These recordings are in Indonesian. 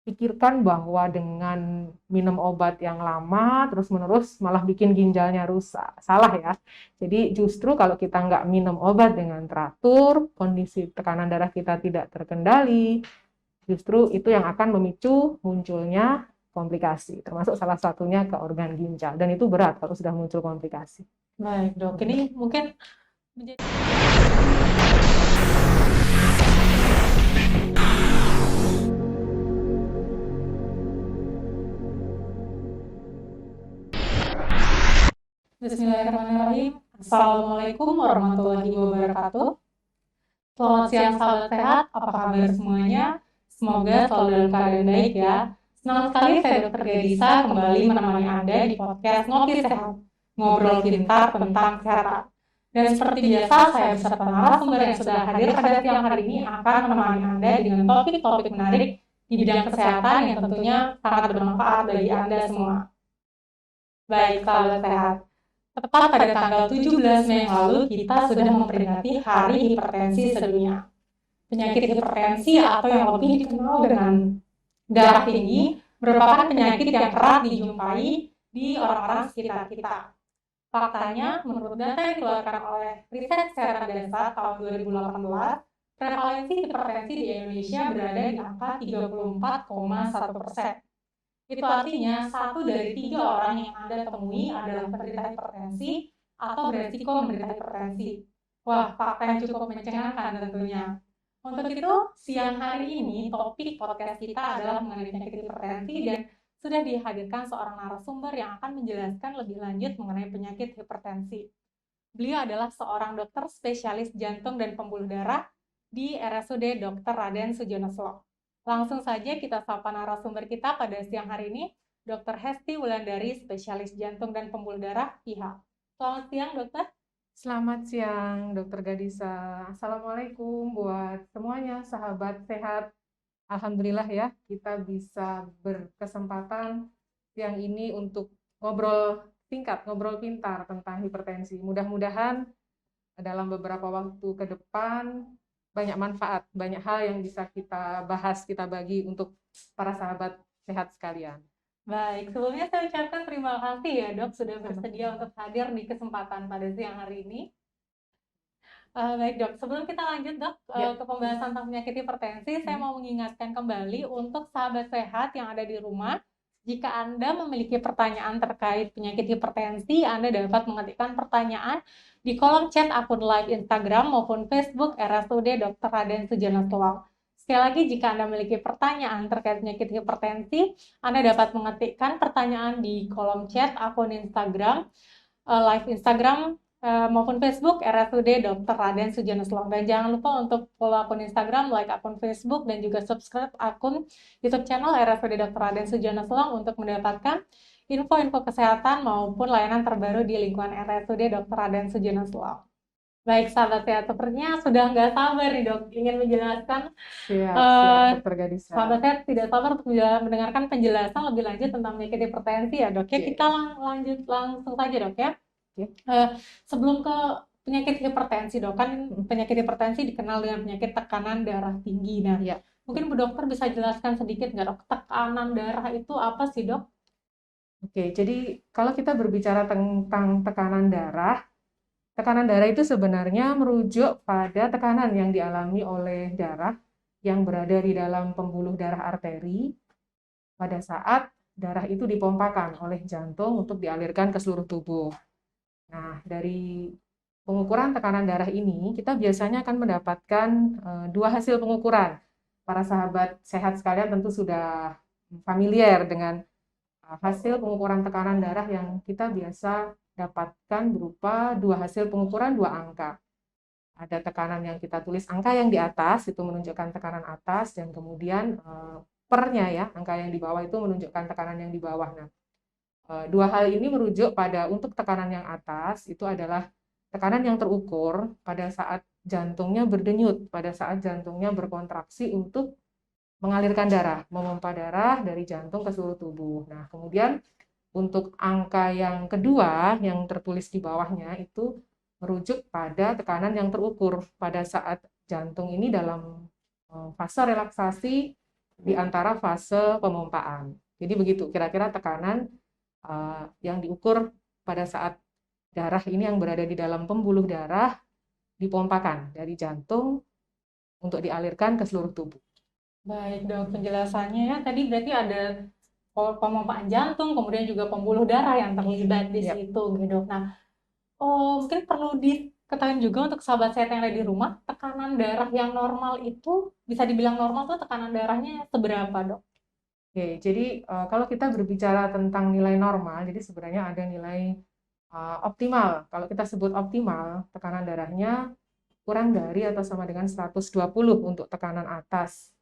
pikirkan bahwa dengan minum obat yang lama terus-menerus malah bikin ginjalnya rusak. Salah ya. Jadi justru kalau kita nggak minum obat dengan teratur, kondisi tekanan darah kita tidak terkendali, justru itu yang akan memicu munculnya komplikasi, termasuk salah satunya ke organ ginjal. Dan itu berat kalau sudah muncul komplikasi. Baik dok, ini mungkin menjadi Bismillahirrahmanirrahim. Assalamualaikum warahmatullahi wabarakatuh. Selamat siang sahabat sehat, apa kabar semuanya? Semoga selalu dalam keadaan baik ya. Senang sekali saya Dr. Gadisa kembali menemani Anda di podcast Ngopi Sehat, ngobrol pintar tentang kesehatan. Dan seperti biasa, saya beserta narasumber yang sudah hadir pada siang hari ini akan menemani Anda dengan topik-topik menarik di bidang kesehatan yang tentunya sangat bermanfaat bagi Anda semua. Baik, sahabat sehat. Tepat pada tanggal 17 Mei yang lalu, kita sudah memperingati Hari Hipertensi Sedunia. Penyakit hipertensi atau yang lebih dikenal dengan darah tinggi merupakan penyakit yang kerap dijumpai di orang-orang sekitar kita. Faktanya, menurut data yang dikeluarkan oleh Riset Kesehatan Dasar tahun 2018, prevalensi hipertensi di Indonesia berada di angka 34,1%. Itu artinya 1 dari 3 orang yang Anda temui adalah penderita hipertensi atau beresiko menderita hipertensi. Wah, fakta yang cukup mencengangkan tentunya. Untuk itu, siang hari ini topik podcast kita adalah mengenai penyakit hipertensi dan sudah dihadirkan seorang narasumber yang akan menjelaskan lebih lanjut mengenai penyakit hipertensi. Beliau adalah seorang dokter spesialis jantung dan pembuluh darah di RSUD Dr. Raden Sujono Sloh. Langsung saja kita sapa narasumber kita pada siang hari ini, Dr. Hesti Wulandari, spesialis jantung dan pembuluh darah PIHA. Selamat siang, dokter. Selamat siang, Dokter Gadisa. Assalamualaikum buat semuanya, sahabat sehat. Alhamdulillah ya, kita bisa berkesempatan siang ini untuk ngobrol singkat, ngobrol pintar tentang hipertensi. Mudah-mudahan dalam beberapa waktu ke depan banyak manfaat, banyak hal yang bisa kita bahas, kita bagi untuk para sahabat sehat sekalian. Baik, sebelumnya saya ucapkan terima kasih ya dok sudah bersedia untuk hadir di kesempatan pada siang hari ini. Baik dok, sebelum kita lanjut dok ke pembahasan tentang penyakit hipertensi, saya mau mengingatkan kembali untuk sahabat sehat yang ada di rumah, jika Anda memiliki pertanyaan terkait penyakit hipertensi, Anda dapat mengetikkan pertanyaan di kolom chat akun live Instagram maupun Facebook RSUD Dr. Raden Sujono Sloh. Sekali lagi, jika Anda memiliki pertanyaan terkait penyakit hipertensi, Anda dapat mengetikkan pertanyaan di kolom chat akun Instagram, live Instagram maupun Facebook RSUD Dr. Raden Sujono Sloh. Dan jangan lupa untuk follow akun Instagram, like akun Facebook, dan juga subscribe akun YouTube channel RSUD Dr. Raden Sujono Sloh untuk mendapatkan info-info kesehatan maupun layanan terbaru di lingkungan RSUD Dr. Raden Sujono Sloh. Baik, sahabat sehat, sepertinya sudah nggak sabar nih dok, ingin menjelaskan. Siap, Dokter Gadisa. Sahabat sehat tidak sabar untuk mendengarkan penjelasan lebih lanjut tentang penyakit hipertensi ya dok. Ya, kita lanjut langsung saja dok ya. Sebelum ke penyakit hipertensi dok, kan penyakit hipertensi dikenal dengan penyakit tekanan darah tinggi. Nah, mungkin Bu Dokter bisa jelaskan sedikit nggak dok, tekanan darah itu apa sih dok? Oke, jadi kalau kita berbicara tentang tekanan darah itu sebenarnya merujuk pada tekanan yang dialami oleh darah yang berada di dalam pembuluh darah arteri pada saat darah itu dipompakan oleh jantung untuk dialirkan ke seluruh tubuh. Nah, dari pengukuran tekanan darah ini, kita biasanya akan mendapatkan 2 hasil pengukuran. Para sahabat sehat sekalian tentu sudah familiar dengan hasil pengukuran tekanan darah yang kita biasa dapatkan berupa 2 hasil pengukuran 2 angka. Ada tekanan yang kita tulis angka yang di atas, itu menunjukkan tekanan atas, dan kemudian pernya ya, angka yang di bawah itu menunjukkan tekanan yang di bawah. Nah, 2 hal ini merujuk pada untuk tekanan yang atas, itu adalah tekanan yang terukur pada saat jantungnya berdenyut, pada saat jantungnya berkontraksi untuk mengalirkan darah, memompa darah dari jantung ke seluruh tubuh. Nah, kemudian untuk angka yang kedua yang tertulis di bawahnya itu merujuk pada tekanan yang terukur pada saat jantung ini dalam fase relaksasi di antara fase pemompaan. Jadi begitu kira-kira tekanan yang diukur pada saat darah ini yang berada di dalam pembuluh darah dipompakan dari jantung untuk dialirkan ke seluruh tubuh. Baik dok, penjelasannya ya tadi berarti ada pemompaan jantung, kemudian juga pembuluh darah yang terlibat di Yap. situ gitu dok. Nah, mungkin perlu diketahui juga untuk sahabat sehat yang ada di rumah, tekanan darah yang normal itu bisa dibilang normal tuh tekanan darahnya seberapa dok? Oke, jadi kalau kita berbicara tentang nilai normal, jadi sebenarnya ada nilai optimal. Kalau kita sebut optimal, tekanan darahnya kurang dari atau sama dengan 120 untuk tekanan atas.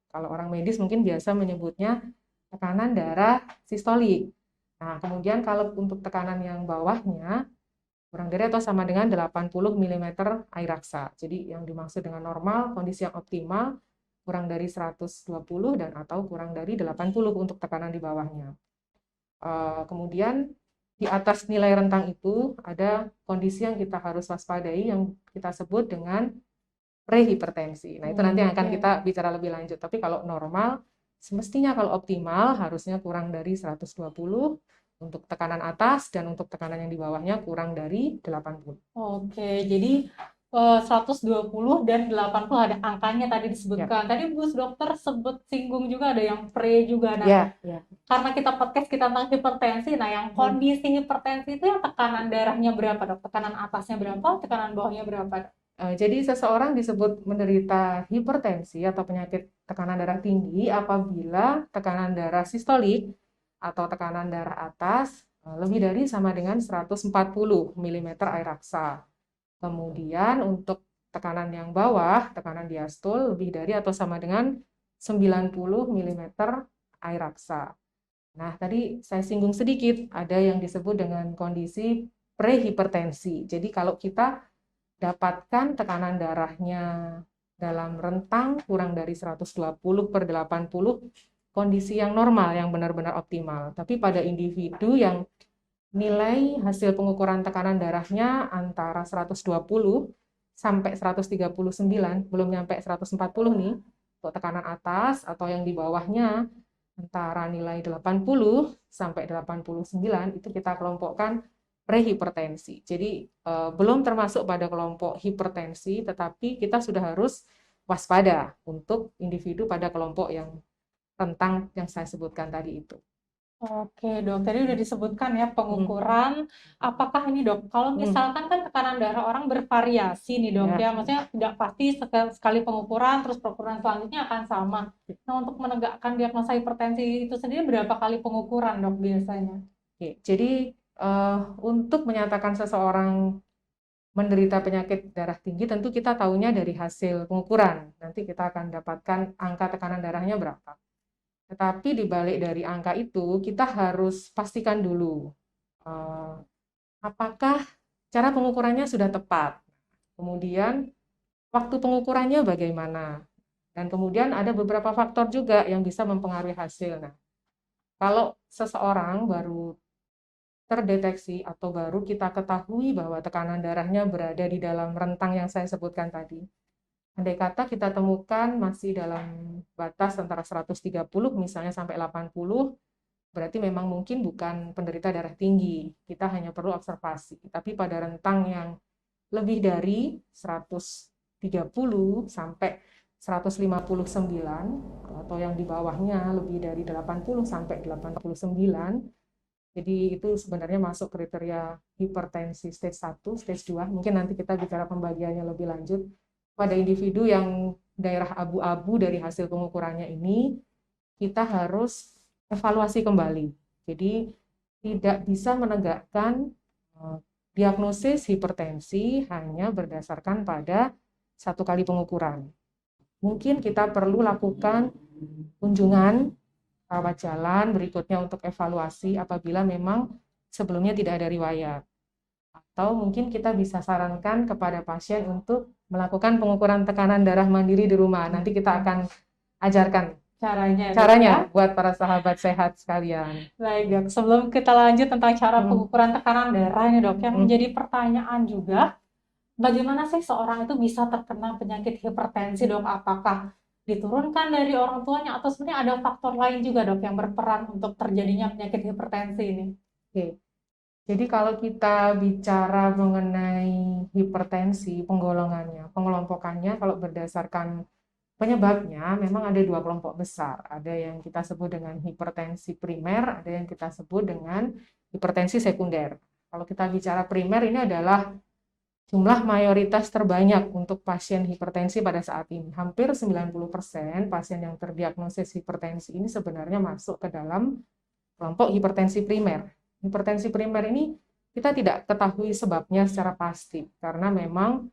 Kalau orang medis mungkin biasa menyebutnya tekanan darah sistolik. Nah, kemudian kalau untuk tekanan yang bawahnya kurang dari atau sama dengan 80 mm air raksa. Jadi yang dimaksud dengan normal, kondisi yang optimal kurang dari 120 dan atau kurang dari 80 untuk tekanan di bawahnya. Kemudian di atas nilai rentang itu ada kondisi yang kita harus waspadai yang kita sebut dengan prehipertensi. Nah, itu nanti akan kita bicara lebih lanjut. Tapi kalau normal, semestinya kalau optimal harusnya kurang dari 120 untuk tekanan atas dan untuk tekanan yang di bawahnya kurang dari 80. Oke, jadi 120 dan 80 ada angkanya tadi disebutkan. Tadi Bu Dokter singgung juga ada yang pre juga. Nah, karena kita podcast kita tentang hipertensi, nah yang kondisi hipertensi itu yang tekanan darahnya berapa dok? Tekanan atasnya berapa? Tekanan bawahnya berapa dok? Jadi seseorang disebut menderita hipertensi atau penyakit tekanan darah tinggi apabila tekanan darah sistolik atau tekanan darah atas lebih dari sama dengan 140 mm air raksa. Kemudian untuk tekanan yang bawah, tekanan diastol lebih dari atau sama dengan 90 mm air raksa. Nah, tadi saya singgung sedikit, ada yang disebut dengan kondisi prehipertensi. Jadi kalau kita dapatkan tekanan darahnya dalam rentang kurang dari 120/80, kondisi yang normal, yang benar-benar optimal. Tapi pada individu yang nilai hasil pengukuran tekanan darahnya antara 120 sampai 139, belum nyampe 140 nih, untuk tekanan atas atau yang di bawahnya antara nilai 80 sampai 89, itu kita kelompokkan prehipertensi. Jadi belum termasuk pada kelompok hipertensi, tetapi kita sudah harus waspada untuk individu pada kelompok yang rentang yang saya sebutkan tadi itu. Oke dok, tadi udah disebutkan ya pengukuran. Apakah ini dok, kalau misalkan kan tekanan darah orang bervariasi nih dok ya, maksudnya tidak pasti sekali pengukuran terus pengukuran selanjutnya akan sama. Nah untuk menegakkan diagnosa hipertensi itu sendiri berapa kali pengukuran dok biasanya? Oke, jadi untuk menyatakan seseorang menderita penyakit darah tinggi tentu kita tahunya dari hasil pengukuran. Nanti kita akan dapatkan angka tekanan darahnya berapa. Tetapi dibalik dari angka itu, kita harus pastikan dulu apakah cara pengukurannya sudah tepat. Kemudian waktu pengukurannya bagaimana. Dan kemudian ada beberapa faktor juga yang bisa mempengaruhi hasil. Nah, kalau seseorang baru terdeteksi atau baru kita ketahui bahwa tekanan darahnya berada di dalam rentang yang saya sebutkan tadi, andai kata kita temukan masih dalam batas antara 130 misalnya sampai 80, berarti memang mungkin bukan penderita darah tinggi. Kita hanya perlu observasi. Tapi pada rentang yang lebih dari 130 sampai 159 atau yang di bawahnya lebih dari 80 sampai 89, jadi itu sebenarnya masuk kriteria hipertensi stage 1, stage 2. Mungkin nanti kita bicara pembagiannya lebih lanjut. Pada individu yang daerah abu-abu dari hasil pengukurannya ini, kita harus evaluasi kembali. Jadi tidak bisa menegakkan diagnosis hipertensi hanya berdasarkan pada satu kali pengukuran. Mungkin kita perlu lakukan kunjungan rawat jalan berikutnya untuk evaluasi apabila memang sebelumnya tidak ada riwayat. Atau mungkin kita bisa sarankan kepada pasien untuk melakukan pengukuran tekanan darah mandiri di rumah. Nanti kita akan ajarkan caranya buat para sahabat sehat sekalian. Baik dok, sebelum kita lanjut tentang cara pengukuran tekanan darah ini dok, yang menjadi pertanyaan juga, bagaimana sih seorang itu bisa terkena penyakit hipertensi dok? Apakah diturunkan dari orang tuanya atau sebenarnya ada faktor lain juga dok yang berperan untuk terjadinya penyakit hipertensi ini? Oke. Jadi kalau kita bicara mengenai hipertensi, pengelompokannya kalau berdasarkan penyebabnya memang ada dua kelompok besar. Ada yang kita sebut dengan hipertensi primer, ada yang kita sebut dengan hipertensi sekunder. Kalau kita bicara primer ini adalah jumlah mayoritas terbanyak untuk pasien hipertensi pada saat ini. Hampir 90% pasien yang terdiagnosis hipertensi ini sebenarnya masuk ke dalam kelompok hipertensi primer. Hipertensi primer ini kita tidak ketahui sebabnya secara pasti karena memang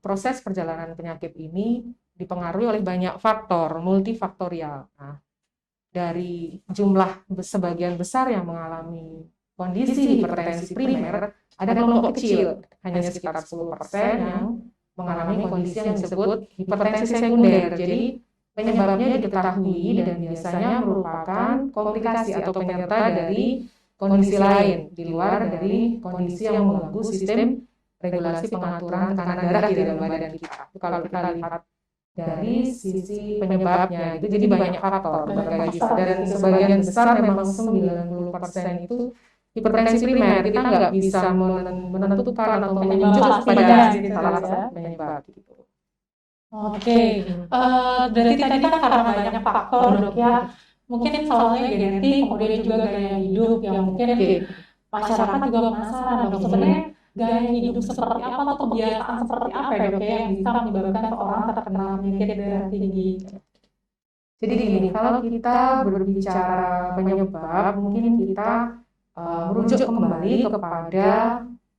proses perjalanan penyakit ini dipengaruhi oleh banyak faktor, multifaktorial. Nah, dari jumlah sebagian besar yang mengalami kondisi hipertensi primer, ada kelompok kecil, hanya sekitar 10% yang mengalami kondisi yang disebut hipertensi sekunder. Jadi penyebabnya diketahui dan biasanya merupakan komplikasi atau penyerta dari kondisi lain di luar dari kondisi yang mengganggu sistem regulasi pengaturan tekanan darah di dalam badan kita. Kalau kita lihat dari sisi penyebabnya, itu jadi banyak faktor berbagai dan sebagian besar memang 90% itu hipertensi primer. Kita nggak bisa menentukan atau menunjuk pada salah satu penyebab gitu. Oke, berarti tadi kan karena banyak faktor dok ya, mungkin soalnya genetik, kemudian juga gaya hidup yang mungkin masyarakat juga penasaran dok sebenarnya gaya hidup seperti apa atau kebiasaan seperti apa ya dok ya yang bisa menyebabkan seorang terkena penyakit darah tinggi. Jadi gini, kalau kita berbicara penyebab, mungkin kita merujuk kembali kepada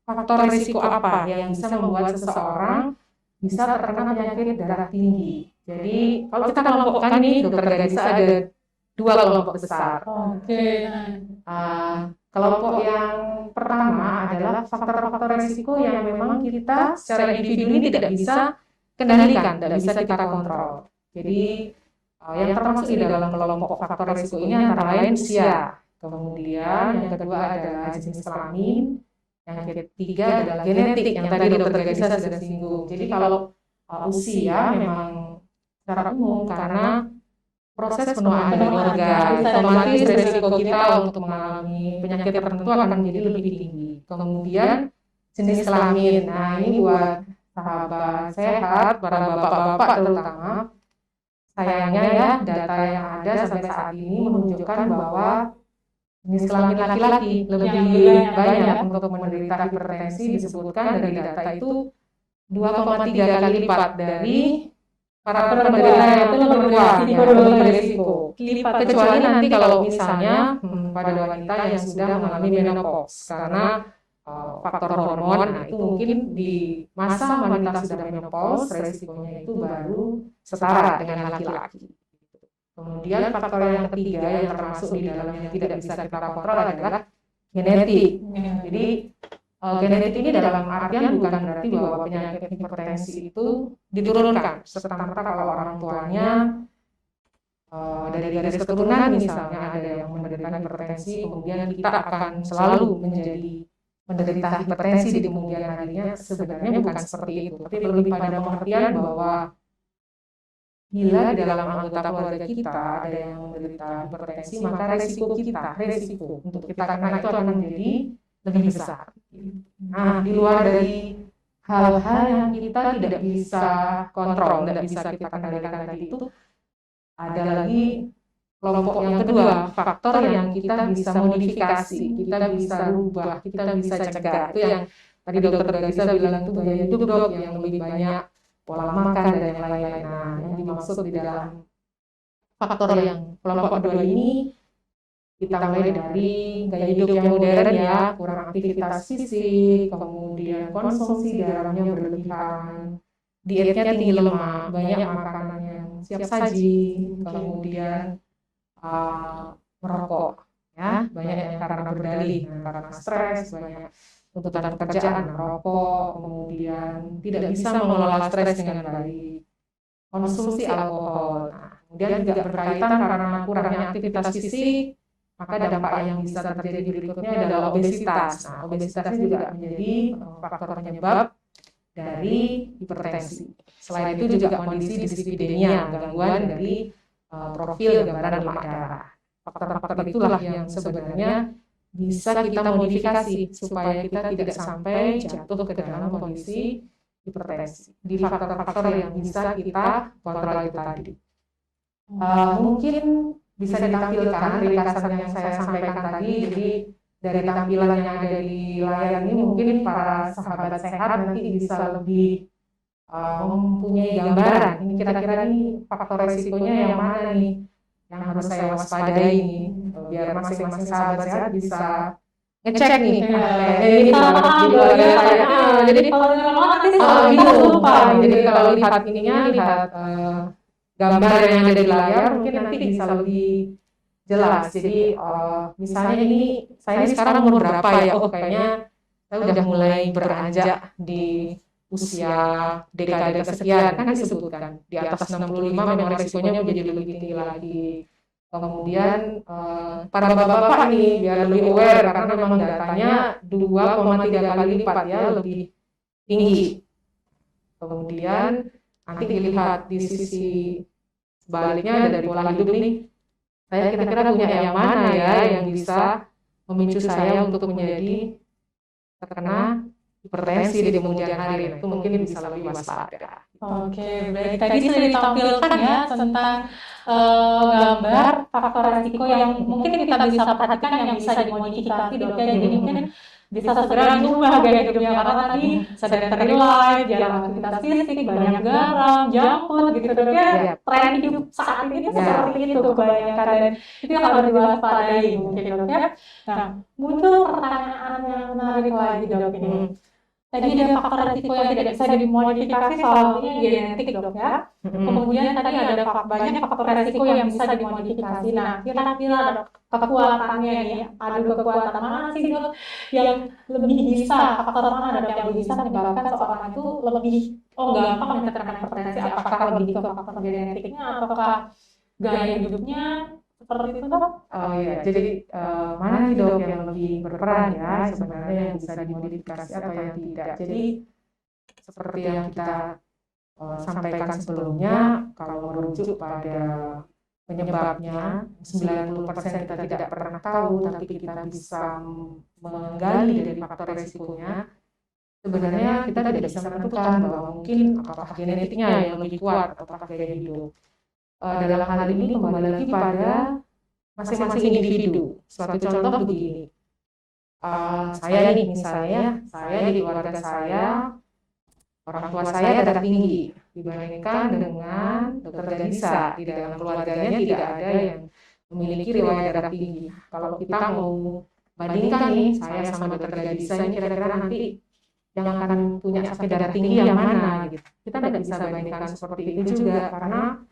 faktor risiko apa yang bisa membuat seseorang bisa terkena penyakit darah tinggi. Jadi kalau kita kelompokkan nih, dokter Gadisa ada dua kelompok besar. Kelompok yang pertama adalah faktor-faktor risiko yang memang kita secara individu ini tidak bisa kendalikan, tidak bisa kita kontrol. Jadi yang termasuk di dalam kelompok faktor risiko ini antara lain usia, kemudian yang kedua adalah jenis kelamin, yang ketiga adalah genetik yang tadi dokter Gadisa sudah singgung. Jadi kalau usia memang secara umum karena proses penuaan dari organ, otomatis risiko kita untuk mengalami penyakit tertentu akan menjadi lebih tinggi. Kemudian jenis kelamin, nah ini buat sahabat sehat, para bapak-bapak terutama, sayangnya ya data yang ada sampai saat ini menunjukkan bahwa jenis kelamin laki-laki lebih banyak untuk menderita hipertensi. Disebutkan dari data itu 2,3 kali lipat dari para penderita yang itu lebih berisiko. Kecuali nanti kalau misalnya pada wanita yang sudah mengalami menopause karena faktor hormon, nah itu mungkin di masa wanita sudah menopause resikonya itu baru setara dengan laki-laki. Kemudian faktor yang ketiga yang termasuk di dalamnya tidak bisa kita kontrol adalah genetik. Jadi genetik ini dalam artian bukan berarti bahwa penyakit hipertensi itu diturunkan serta-merta kalau orang tuanya dari garis keturunan misalnya ada yang menderita hipertensi, kemudian kita akan selalu menjadi menderita hipertensi di kemudian harinya. Sebenarnya bukan seperti itu, tapi lebih pada pengertian bahwa bila di dalam anggota keluarga kita ada yang menderita hipertensi, maka resiko untuk kita kena itu akan menjadi lebih besar. Nah, di luar dari hal-hal yang kita tidak bisa kontrol, tidak bisa kita kendalikan tadi itu, ada lagi kelompok yang kedua, faktor yang kita bisa modifikasi, kita bisa rubah, kita bisa cegah. Itu yang tadi dokter Gadisa bilang itu gaya hidup dok, yang lebih banyak pola makan dan yang lain-lain. Nah, yang dimaksud di dalam faktor yang kelompok kedua ini, kita mulai dari gaya hidup yang modern ya, kurang aktivitas fisik, kemudian konsumsi garamnya berlebihan, dietnya tinggi lemak, banyak makanan yang siap saji, kemudian merokok, ya banyak yang karena berdalih, karena stres, banyak tuntutan pekerjaan, merokok, kemudian tidak bisa mengelola stres dengan baik, konsumsi alkohol. Nah, kemudian juga berkaitan karena kurangnya aktivitas fisik, maka dampak yang bisa terjadi berikutnya adalah obesitas. Nah, obesitas ini juga menjadi faktor penyebab dari hipertensi. Selain itu juga kondisi dislipidemia, gangguan dari profil gambaran lemak darah. Faktor-faktor itulah yang sebenarnya bisa kita modifikasi supaya kita tidak sampai jatuh ke dalam kondisi hipertensi. Di faktor-faktor yang bisa kita kontrol itu tadi. Mungkin bisa ditampilkan ringkasan yang saya sampaikan tadi. Jadi dari tampilan yang ada di layar ini mungkin para sahabat sehat nanti bisa lebih mempunyai gambaran. Ini kira-kira ini faktor resikonya yang mana nih yang harus saya waspadai nih, biar masing-masing sahabat sehat bisa ngecek nih. Ini jadi kalau nanti itu lupa. Jadi kalau lihat ininya, lihat gambar yang ada di layar mungkin nanti bisa lebih jelas. Jadi misalnya ini saya sekarang umur berapa ya? Oh kayaknya saya udah mulai beranjak di usia dekade kesekian, kan disebutkan di atas 65 memang resikonya menjadi lebih tinggi lagi. Kemudian para bapak-bapak nih biar lebih aware karena memang datanya 2,3 kali lipat ya lebih tinggi. Kemudian nanti dilihat di sisi sebaliknya dari pola hidup nih, saya kira-kira punya yang mana ya yang bisa memicu saya untuk menjadi terkena hipertensi di kemudian hari. Nah, itu mungkin bisa lebih waspada. Oke, baik. Tadi sudah ditampilkan ya tentang gambar faktor resiko yang mungkin kita bisa perhatikan yang bisa dimodifikasi dok ya. Jadi mungkin bisa segera diubah gaya hidupnya karena tadi sedentary life, jarang aktivitas fisik, banyak garam, junk food gitu dok ya. Tren hidup saat ini seperti itu kebanyakan dan itu yang harus diwaspadai mungkin dok ya. Nah, muncul pertanyaan yang menarik lagi dok ini. Tadi ada faktor resiko yang tidak bisa dimodifikasi soalnya genetik dok ya. Kemudian tadi ada banyak faktor resiko yang bisa dimodifikasi. Nah, kira-kira dok kekuatannya nih, adu kekuatan mana sih dok yang lebih bisa, faktor mana dok yang bisa menyebabkan seorang itu lebih gampang terkena hipertensi? Apakah lebih ke faktor genetiknya ataukah gaya hidupnya? Seperti itu dok? Oh iya, jadi mana nih dok yang lebih berperan ya sebenarnya yang bisa dimodifikasi atau yang tidak. Jadi seperti yang kita sampaikan sebelumnya, kalau merujuk pada penyebabnya 90% kita tidak pernah tahu, tapi kita bisa menggali dari faktor resikonya. Sebenarnya kita tidak bisa menentukan bahwa mungkin apakah genetiknya yang lebih kuat ataukah gaya hidup. Dalam hal ini kembali lagi pada masing-masing individu. Suatu contoh begini, saya nih misalnya, saya di keluarga saya, orang tua saya darah tinggi dibandingkan dengan dokter Gadisa. Di dalam keluarganya tidak ada yang memiliki riwayat darah tinggi. Kalau kita mau bandingkan nih, saya sama dokter Gadisa ini kira-kira nanti yang akan punya sakit darah tinggi yang mana gitu. Kita tidak bisa bandingkan seperti itu juga karena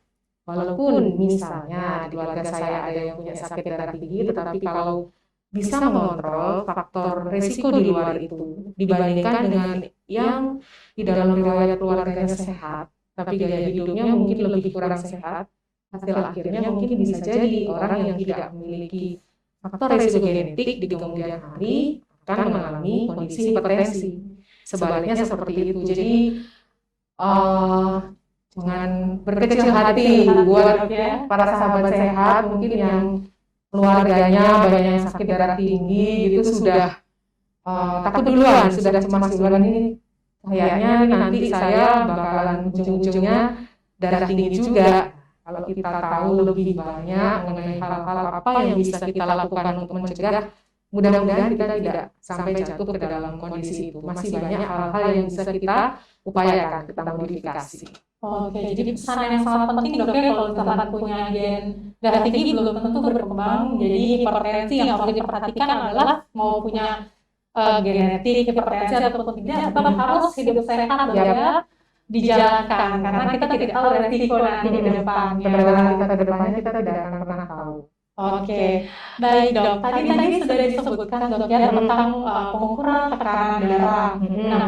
walaupun misalnya di keluarga saya ada yang punya sakit darah tinggi, tetapi kalau bisa mengontrol faktor risiko di luar itu dibandingkan dengan yang di dalam riwayat keluarganya sehat, tapi gaya hidupnya mungkin lebih kurang sehat, hasil akhirnya mungkin bisa jadi orang yang tidak memiliki faktor risiko genetik di kemudian hari akan mengalami kondisi hipertensi. Sebaliknya seperti itu. Jadi jangan berkecil hati buat para sahabat sehat mungkin yang keluarganya banyak yang sakit darah tinggi gitu sudah takut duluan, sudah cemas duluan, ini kayaknya nanti saya bakalan ujung-ujungnya darah tinggi juga. Kalau kita tahu lebih banyak mengenai hal-hal apa yang bisa kita lakukan untuk mencegah, mudah-mudahan kita tidak sampai jatuh ke dalam kondisi itu. Masih banyak hal-hal yang bisa kita upayakan, kita modifikasi. Oke, jadi pesan yang sangat penting dok ya, kalau misalkan punya gen darah tinggi belum tentu berkembang jadi hipertensi. Yang harus diperhatikan adalah mau punya genetik hipertensi ataupun tidak, tetap harus hidup sehat dok ya, dijalankan karena kita tidak tahu resiko nanti di depannya. Perjalanan kita ke depannya kita tidak akan pernah tahu. Oke, baik dok. Tadi sudah disebutkan dok ya tentang pengukuran tekanan darah. Nah,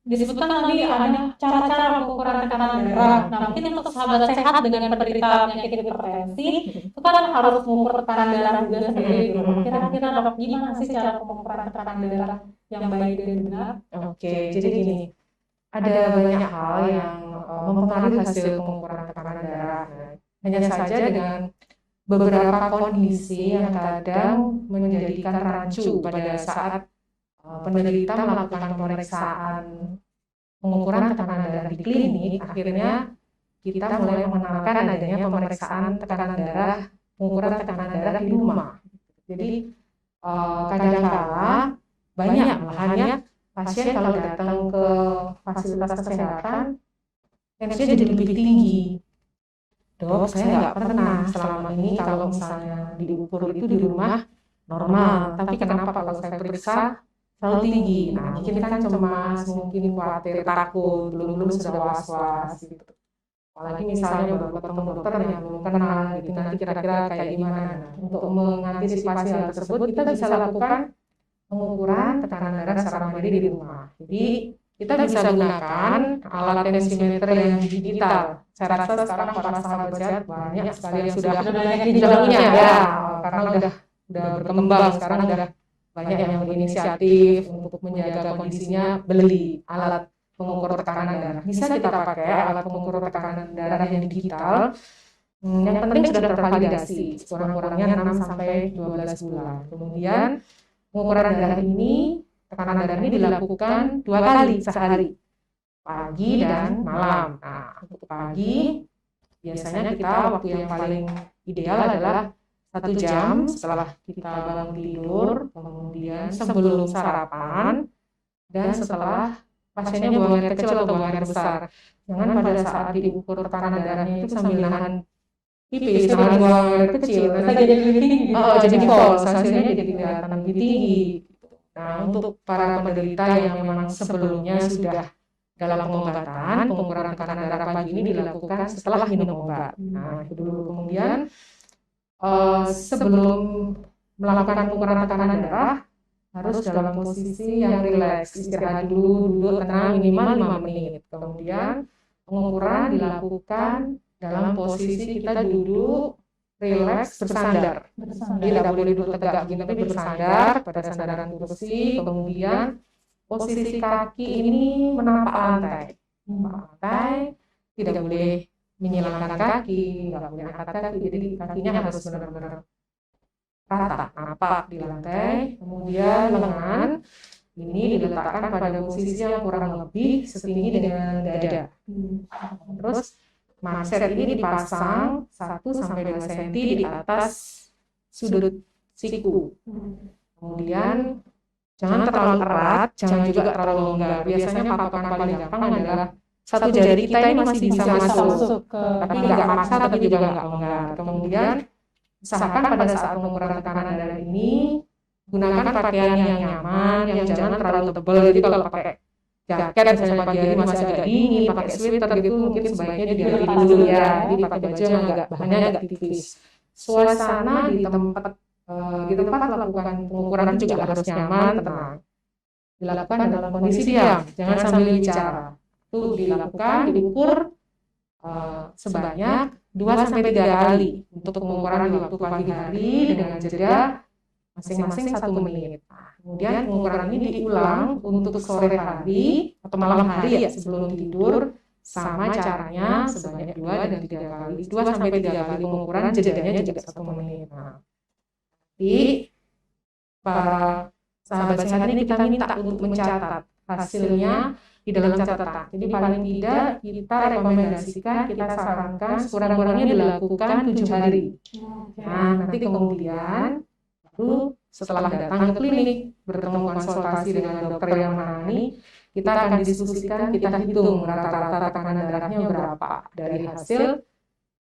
disebutkan tadi ada cara-cara pengukuran tekanan darah. Nah, mungkin untuk sahabat sehat dengan penderita penyakit hipertensi itu kan harus mengukur tekanan darah juga sendiri. Kira-kira dok, gimana sih cara pengukuran tekanan darah yang baik dan benar? Oke, jadi gini, ada banyak hal yang mempengaruhi hasil pengukuran tekanan darah. Nah, hanya saja dengan beberapa kondisi yang kadang menjadikan rancu pada saat penderita melakukan pemeriksaan pengukuran tekanan darah di klinik, akhirnya kita mulai mengenalkan adanya pemeriksaan tekanan darah, pengukuran tekanan darah di rumah. Jadi kadang-kala banyak malahannya pasien kalau datang ke fasilitas kesehatan tensinya jadi lebih tinggi. Dok, saya nggak pernah selama ini kalau misalnya diukur itu di rumah normal, tapi kenapa kalau saya periksa selalu tinggi? Nah, mungkin kan cemas, mungkin khawatir, takut, belum sudah was-was gitu. Apalagi misalnya baru ketemu dokter yang belum kenal gitu, nanti kira-kira kayak gimana. Nah, untuk mengantisipasi hal tersebut, kita bisa lakukan pengukuran tekanan darah secara mandiri di rumah. Jadi, kita bisa gunakan alat tensimeter yang digital. Saya rasa sekarang para sahabat sehat banyak sekali yang sudah punya ya, karena udah berkembang, sekarang udah banyak yang berinisiatif untuk menjaga kondisinya, beli alat pengukur tekanan darah. Bisa kita pakai alat pengukur tekanan darah yang digital. Yang penting sudah tervalidasi, kurang-kurangnya 6 sampai 12 bulan. Kemudian pengukuran darah ini, tekanan darah ini dilakukan 2 kali sehari, pagi dan malam. Nah, untuk pagi biasanya kita waktu yang paling ideal adalah 1 jam setelah kita bangun tidur, kemudian sebelum sarapan, dan setelah pasiennya buang air kecil atau buang air besar. Jangan pada saat diukur tekanan darahnya itu sambil nahan pipis, nahan buang air kecil. Jadi lebih tinggi. Jadi false, hasilnya jadi kelihatan lebih tinggi. Nah, untuk para penderita yang memang sebelumnya sudah dalam pengobatan, pengukuran tekanan darah pagi ini dilakukan setelah minum obat. Nah, itu dulu. Kemudian sebelum melakukan pengukuran tekanan darah, harus dalam posisi yang rileks, istirahat dulu, duduk tenang minimal 5 menit. Kemudian pengukuran dilakukan dalam posisi kita duduk rileks bersandar. Jadi tidak boleh duduk tegak gini, tapi bersandar pada sandaran kursi. Kemudian posisi kaki ini menampak lantai, tidak boleh menyilangkan kaki, nggak boleh angkat kaki. Jadi kakinya harus benar-benar rata, nampak di lantai. Kemudian lengan ini diletakkan pada posisi yang kurang lebih setinggi dengan dada. Terus manset ini dipasang 1 sampai 2 cm di atas sudut siku. Kemudian jangan terlalu erat, jangan juga terlalu longgar. Biasanya patokan paling gampang adalah 1 jari kita ini masih bisa masuk, tapi nggak maksa, tapi juga nggak longgar. Kemudian usahakan pada saat pengukuran tekanan darah ini gunakan pakaian yang nyaman, yang jangan terlalu tebal. Jadi kalau pakai jaket misalnya pagi hari masih agak dingin, pakai sweater gitu mungkin sebaiknya dihindari dulu ya. Jadi pakai baju yang bahannya agak tipis. Suasana di tempat melakukan pengukuran juga harus nyaman, tenang. Dilakukan dalam kondisi diam, jangan sambil bicara. Itu dilakukan, diukur sebanyak 2 sampai 3 kali untuk pengukuran di waktu pagi hari dengan jeda masing-masing 1 menit. Kemudian pengukuran ini diulang untuk sore hari atau malam hari ya sebelum tidur, sama caranya sebanyak 2 dan 3 kali. 2 sampai 3 kali pengukuran, jedanya juga 1 menit. Nah, jadi para sahabat sehat ini kita minta untuk mencatat hasilnya di dalam catatan. Jadi paling tidak kita rekomendasikan, kita sarankan sekurang-kurangnya dilakukan 7 hari. Nah, nanti kemudian baru setelah datang ke klinik, bertemu konsultasi dengan dokter yang menangani, kita akan diskusikan, kita hitung rata-rata tekanan darahnya berapa dari hasil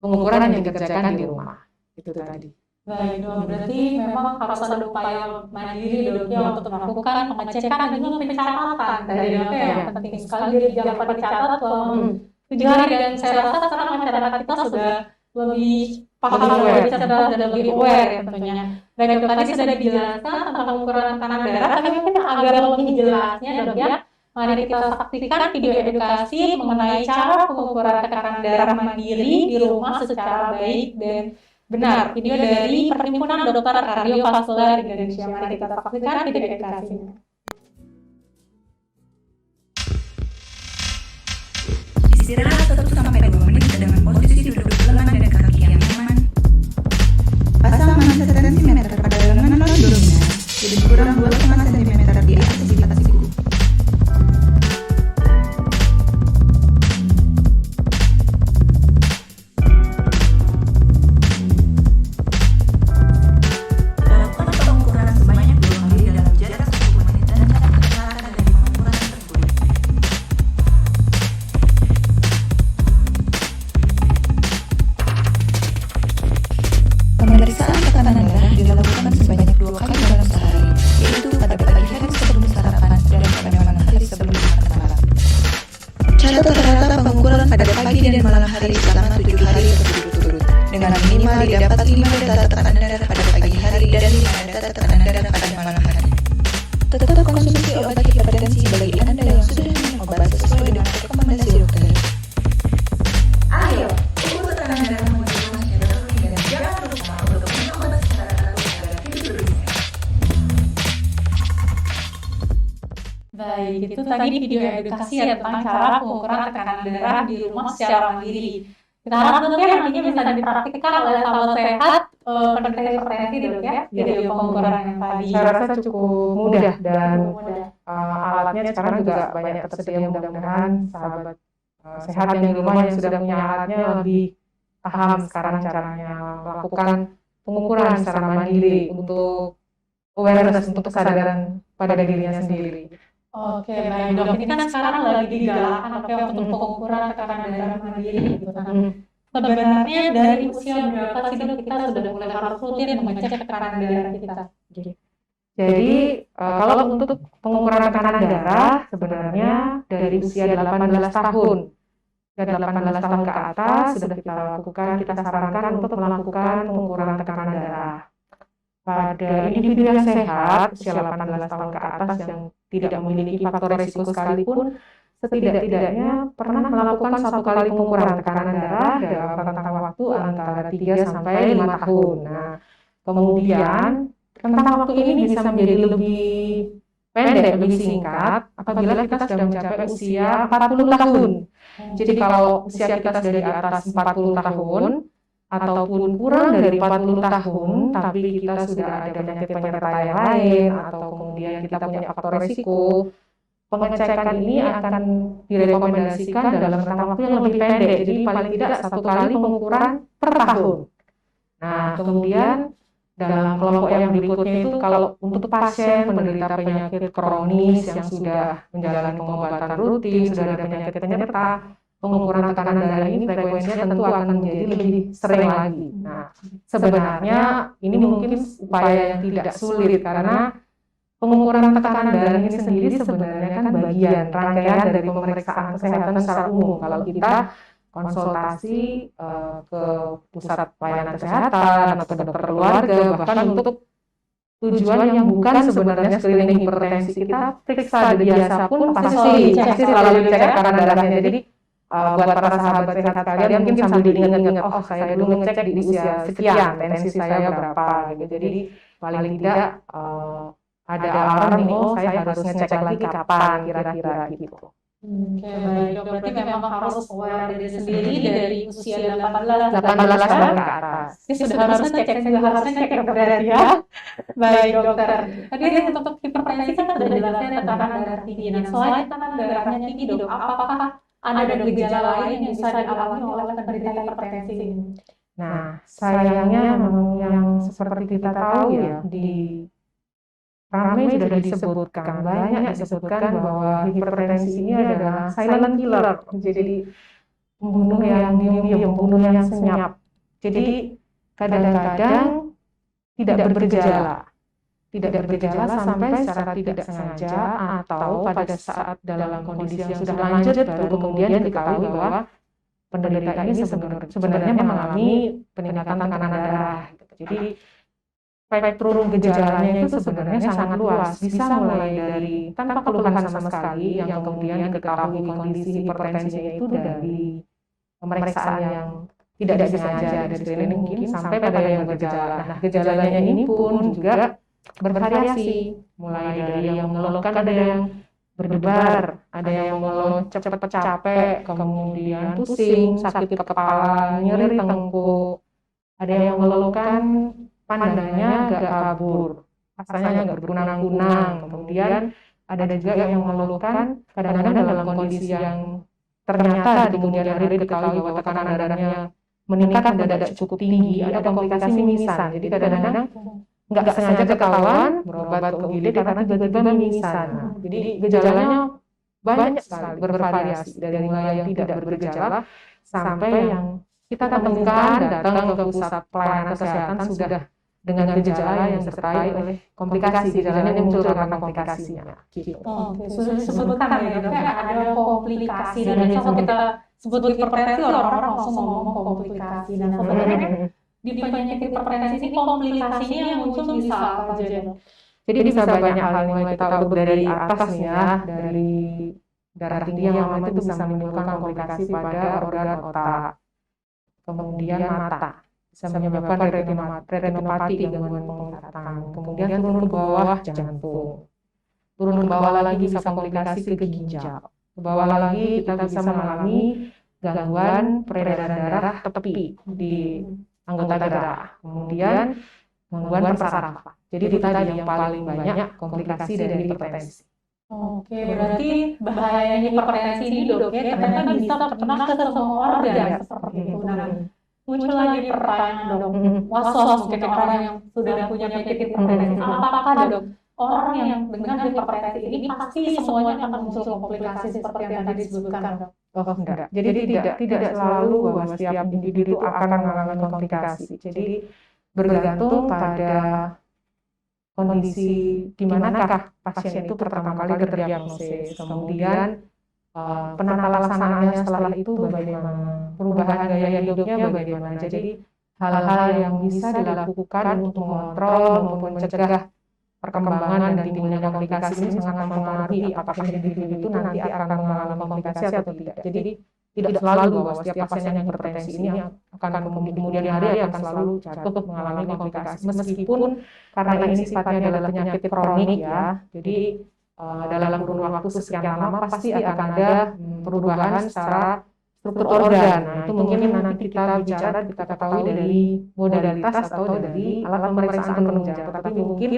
pengukuran yang dikerjakan di rumah. Itu tadi. Baik dok, berarti memang harus ada upaya mandiri dok ya untuk melakukan pengecekan dan juga pencatatan tadi dok ya, yang penting sekali jadi jangan lupa dicatat selama 7 hari. Dan saya rasa sekarang masyarakat kita sudah lebih paham, lebih cerdas dan lebih aware ya tentunya. Baik dok, tadi sudah dijelaskan tentang pengukuran tekanan darah, tapi mungkin agar lebih jelasnya dok ya, mari kita saksikan video edukasi mengenai cara pengukuran tekanan darah mandiri di rumah secara baik dan benar. Video dari Perhimpunan Dokter Kardiovaskular Indonesia. Mari kita saksikan video edukasinya. Istirahat 1-2 menit dengan posisi duduk lengan dan kaki yang nyaman. Pasang massa tensimeter pada lengan non dominan, lebih kurang 2,5 cm di atas jidat siku. Lakukan pengukuran sebanyak 2 kali dalam jarak 10 menit dan catat kesalahan dari pengukuran tersebut. Pemeriksaan tekanan darah dilakukan sebanyak 2 kali dalam sehari, yaitu pada pagi hari sebelum sarapan dan pada malam hari sebelum makan malam. Catat rata pengukuran pada pagi dan malam hari selama 7 hari berturut-turut, dengan minimal didapat 5 data tekanan darah pada pagi hari dan 5 data tekanan darah pada malam hari. Tetap konsumsi obat hipertensi bagi Anda yang sudah minum obat sesuai dengan rekomendasi dokter. Ayo, ukur tekanan darahmu di rumah secara rutin dan jangan lupa untuk minum obat secara teratur agar hidup berminyak. Baik, itu tadi video edukasi ya tentang cara pengukuran tekanan darah di rumah secara mandiri. Kita harap dok ya nantinya bisa dipraktikkan oleh sahabat sehat penderita hipertensi dok ya, video pengukuran yang tadi. Saya rasa cukup mudah dan Mudah. alatnya sekarang juga banyak tersedia. Mudah-mudahan sahabat sehat yang di rumah yang sudah punya alatnya lebih paham sekarang caranya melakukan pengukuran secara mandiri untuk awareness, untuk kesadaran pada dirinya sendiri. Oke, baik dok. Ini kan sekarang lagi digalakan oke untuk pengukuran tekanan darah mandiri gitu kan. Sebenarnya dari usia berapa sih dok kita sudah mulai harus rutin mengecek tekanan darah kita? Jadi kalau untuk pengukuran tekanan darah sebenarnya dari usia 18 tahun dan 18 tahun ke atas sudah kita lakukan, kita sarankan untuk melakukan pengukuran tekanan darah. Pada individu yang sehat, usia 18 tahun ke atas yang tidak memiliki faktor risiko sekalipun, setidak-tidaknya pernah melakukan 1 kali pengukuran tekanan darah dalam rentang waktu antara 3 sampai 5 tahun. Nah, kemudian rentang waktu ini bisa menjadi lebih pendek, lebih singkat apabila kita sudah mencapai usia 40 tahun. Jadi kalau usia kita sudah di atas 40 tahun, ataupun kurang dari 40 tahun, tapi kita sudah ada penyakit penyerta yang lain, atau kemudian kita punya faktor risiko, pengecekan ini akan direkomendasikan dalam rentang waktu yang lebih pendek, jadi paling tidak 1 kali pengukuran per tahun. Nah, kemudian dalam kelompok yang berikutnya itu kalau untuk pasien penderita penyakit kronis yang sudah menjalani pengobatan rutin, sudah ada penyakit penyerta, pengukuran tekanan darah ini frekuensinya tentu akan menjadi lebih sering lagi. Nah, sebenarnya ini mungkin upaya yang tidak sulit karena pengukuran tekanan darah ini sendiri sebenarnya kan bagian rangkaian dari pemeriksaan kesehatan secara umum. Kalau kita konsultasi ke pusat pelayanan kesehatan atau dokter keluarga, bahkan untuk tujuan yang bukan sebenarnya screening hipertensi, kita periksa biasa pun pasti selalu dicek tekanan darahnya. Jadi buat para sahabat sehat sekalian mungkin sambil diingat-ingat, oh saya dulu ngecek di usia sekian, tensi saya berapa gitu. Jadi paling tidak ada alarm nih, oh saya harus ngecek lagi kapan kira-kira gitu. Oke, baik dok. Berarti memang harus aware diri sendiri dari usia 18 tahun ke atas. Ini sudah harus ngecek, saya harus ngecek ya berarti ya. Baik dokter. Tadi untuk hipertensi kan sudah jelasnya tekanan darah tinggi. Nah, selain tekanan darahnya tinggi dok, apakah ada gejala lain yang bisa dialami oleh penderita hipertensi? Nah, sayangnya memang yang seperti kita tahu ya, di ramai sudah disebutkan, banyak disebutkan bahwa hipertensi ini adalah silent killer, jadi pembunuh yang diam-diam, pembunuh yang senyap. Jadi kadang-kadang tidak bergejala sampai secara tidak sengaja atau pada saat dalam kondisi yang sudah lanjut baru kemudian diketahui bahwa penderita ini sebenarnya mengalami peningkatan tekanan darah. Jadi spektrum gejalanya itu sebenarnya sangat luas, bisa mulai dari tanpa keluhan sama sekali yang kemudian diketahui kondisi hipertensinya itu dari pemeriksaan yang tidak disengaja dari screening mungkin sampai pada yang bergejala. Nah, gejalanya ini pun juga bervariasi, mulai dari yang mengeluhkan ada yang berdebar, ada yang mengeluh cepat capek, kemudian pusing, sakit kepala, nyeri tengkuk, ada yang mengeluhkan pandangannya agak kabur, rasanya agak berkunang-kunang, kemudian ada juga yang mengeluhkan kadang-kadang dalam kondisi yang ternyata di kemudian hari diketahui bahwa tekanan darahnya meningkat mendadak cukup tinggi, ada komplikasi mimisan. Jadi kadang-kadang nggak sengaja ketahuan berobat ke UGD karena tiba-tiba mimisan. Jadi gejalanya banyak sekali, bervariasi dari mulai yang tidak bergejala sampai yang kita temukan datang ke pusat pelayanan kesehatan sudah dengan gejala yang disertai oleh komplikasi, gejalanya muncul karena komplikasinya. Gitu. Oke, sudah disebutkan ya dok, ya, ada komplikasi dan kalau kita sebut hipertensi orang-orang langsung ngomong komplikasi dan sebenarnya di penyakit hipertensi ini komplikasinya yang muncul bisa apa aja dok? Jadi bisa banyak hal yang kita urut dari atas nih ya, dari darah tinggi yang lama itu bisa menimbulkan komplikasi pada organ otak, kemudian mata, bisa menyebabkan retinopati, gangguan penglihatan, kemudian turun ke bawah jantung, turun ke bawah lagi bisa komplikasi ke ginjal, ke bawah lagi kita bisa mengalami gangguan peredaran darah tepi di anggota darah, kemudian gangguan persarafan. Jadi itu tadi yang paling banyak komplikasi dari hipertensi. Oke, berarti bahayanya hipertensi ini dok ya ternyata bisa kena ke semua organ seperti itu. Nah, muncul lagi pertanyaan dok, was-was mungkin orang yang sudah punya penyakit hipertensi, apakah dok orang yang dengan hipertensi ini pasti semuanya akan muncul komplikasi seperti yang tadi disebutkan dok? Oh enggak, jadi tidak selalu bahwa setiap individu itu akan mengalami komplikasi. Jadi bergantung pada kondisi di manakah pasien itu pertama kali terdiagnosis, kemudian penata laksanaannya setelah itu bagaimana, perubahan gaya hidupnya bagaimana. Jadi hal-hal yang bisa dilakukan untuk mengontrol maupun mencegah perkembangan dan timbulnya komplikasi ini sangat mempengaruhi apakah individu itu nanti akan mengalami komplikasi atau tidak. Jadi tidak selalu bahwa setiap pasien yang hipertensi ini akan kemudian hari akan selalu jatuh mengalami komplikasi, meskipun karena ini sifatnya adalah penyakit kronik ya. Jadi dalam kurun waktu sekian lama pasti akan ada perubahan secara struktur organ. Nah, itu mungkin nanti kita bicara, kita ketahui dari modalitas atau dari alat pemeriksaan penunjang. Tetapi mungkin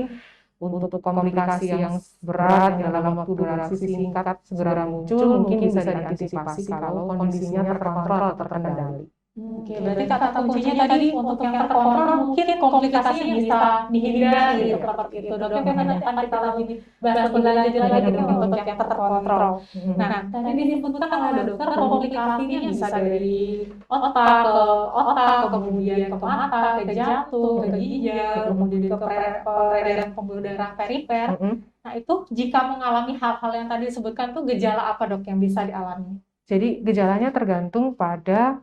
untuk komplikasi yang berat yang dalam waktu durasi singkat segera muncul mungkin bisa diantisipasi kalau kondisinya terkontrol atau terkendali. Oke, berarti kata kuncinya tadi untuk yang terkontrol mungkin komplikasinya bisa dihindari gitu, seperti itu. Dok, kan nanti akan kita lebih bahas lebih lanjut lagi untuk yang terkontrol. Nah, tadi disebutkan oleh dokter komplikasinya bisa dari otak, kemudian ke mata, ke jantung, ke ginjal, kemudian ke peredaran pembuluh darah perifer. Nah, itu jika mengalami hal-hal yang tadi disebutkan tuh gejala apa dok yang bisa dialami? Jadi gejalanya tergantung pada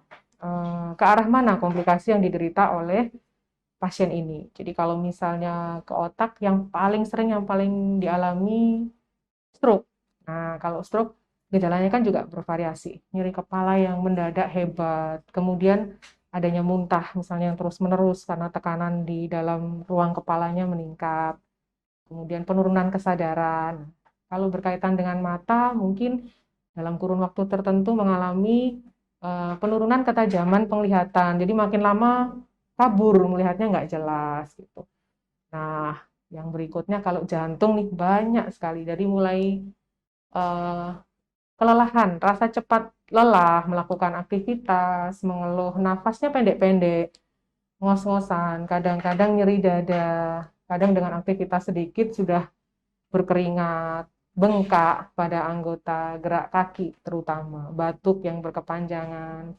ke arah mana komplikasi yang diderita oleh pasien ini. Jadi kalau misalnya ke otak, yang paling sering, yang paling dialami stroke. Nah, kalau stroke gejalanya kan juga bervariasi. Nyeri kepala yang mendadak hebat, kemudian adanya muntah misalnya yang terus-menerus karena tekanan di dalam ruang kepalanya meningkat. Kemudian penurunan kesadaran. Kalau berkaitan dengan mata, mungkin dalam kurun waktu tertentu mengalami penurunan ketajaman penglihatan, jadi makin lama kabur, melihatnya nggak jelas gitu. Nah, yang berikutnya kalau jantung nih banyak sekali, dari mulai kelelahan, rasa cepat lelah melakukan aktivitas, mengeluh, nafasnya pendek-pendek, ngos-ngosan, kadang-kadang nyeri dada, kadang dengan aktivitas sedikit sudah berkeringat, bengkak pada anggota gerak kaki terutama, batuk yang berkepanjangan,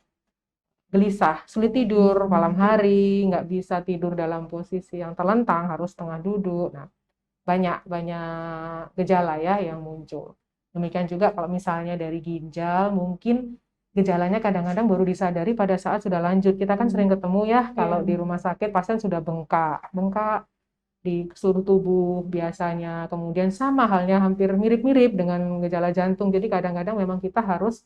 gelisah, sulit tidur malam hari, nggak bisa tidur dalam posisi yang terlentang, harus tengah duduk. Nah, banyak gejala ya yang muncul. Demikian juga kalau misalnya dari ginjal, mungkin gejalanya kadang-kadang baru disadari pada saat sudah lanjut. Kita kan sering ketemu ya, kalau di rumah sakit pasien sudah bengkak di seluruh tubuh biasanya, kemudian sama halnya hampir mirip-mirip dengan gejala jantung. Jadi kadang-kadang memang kita harus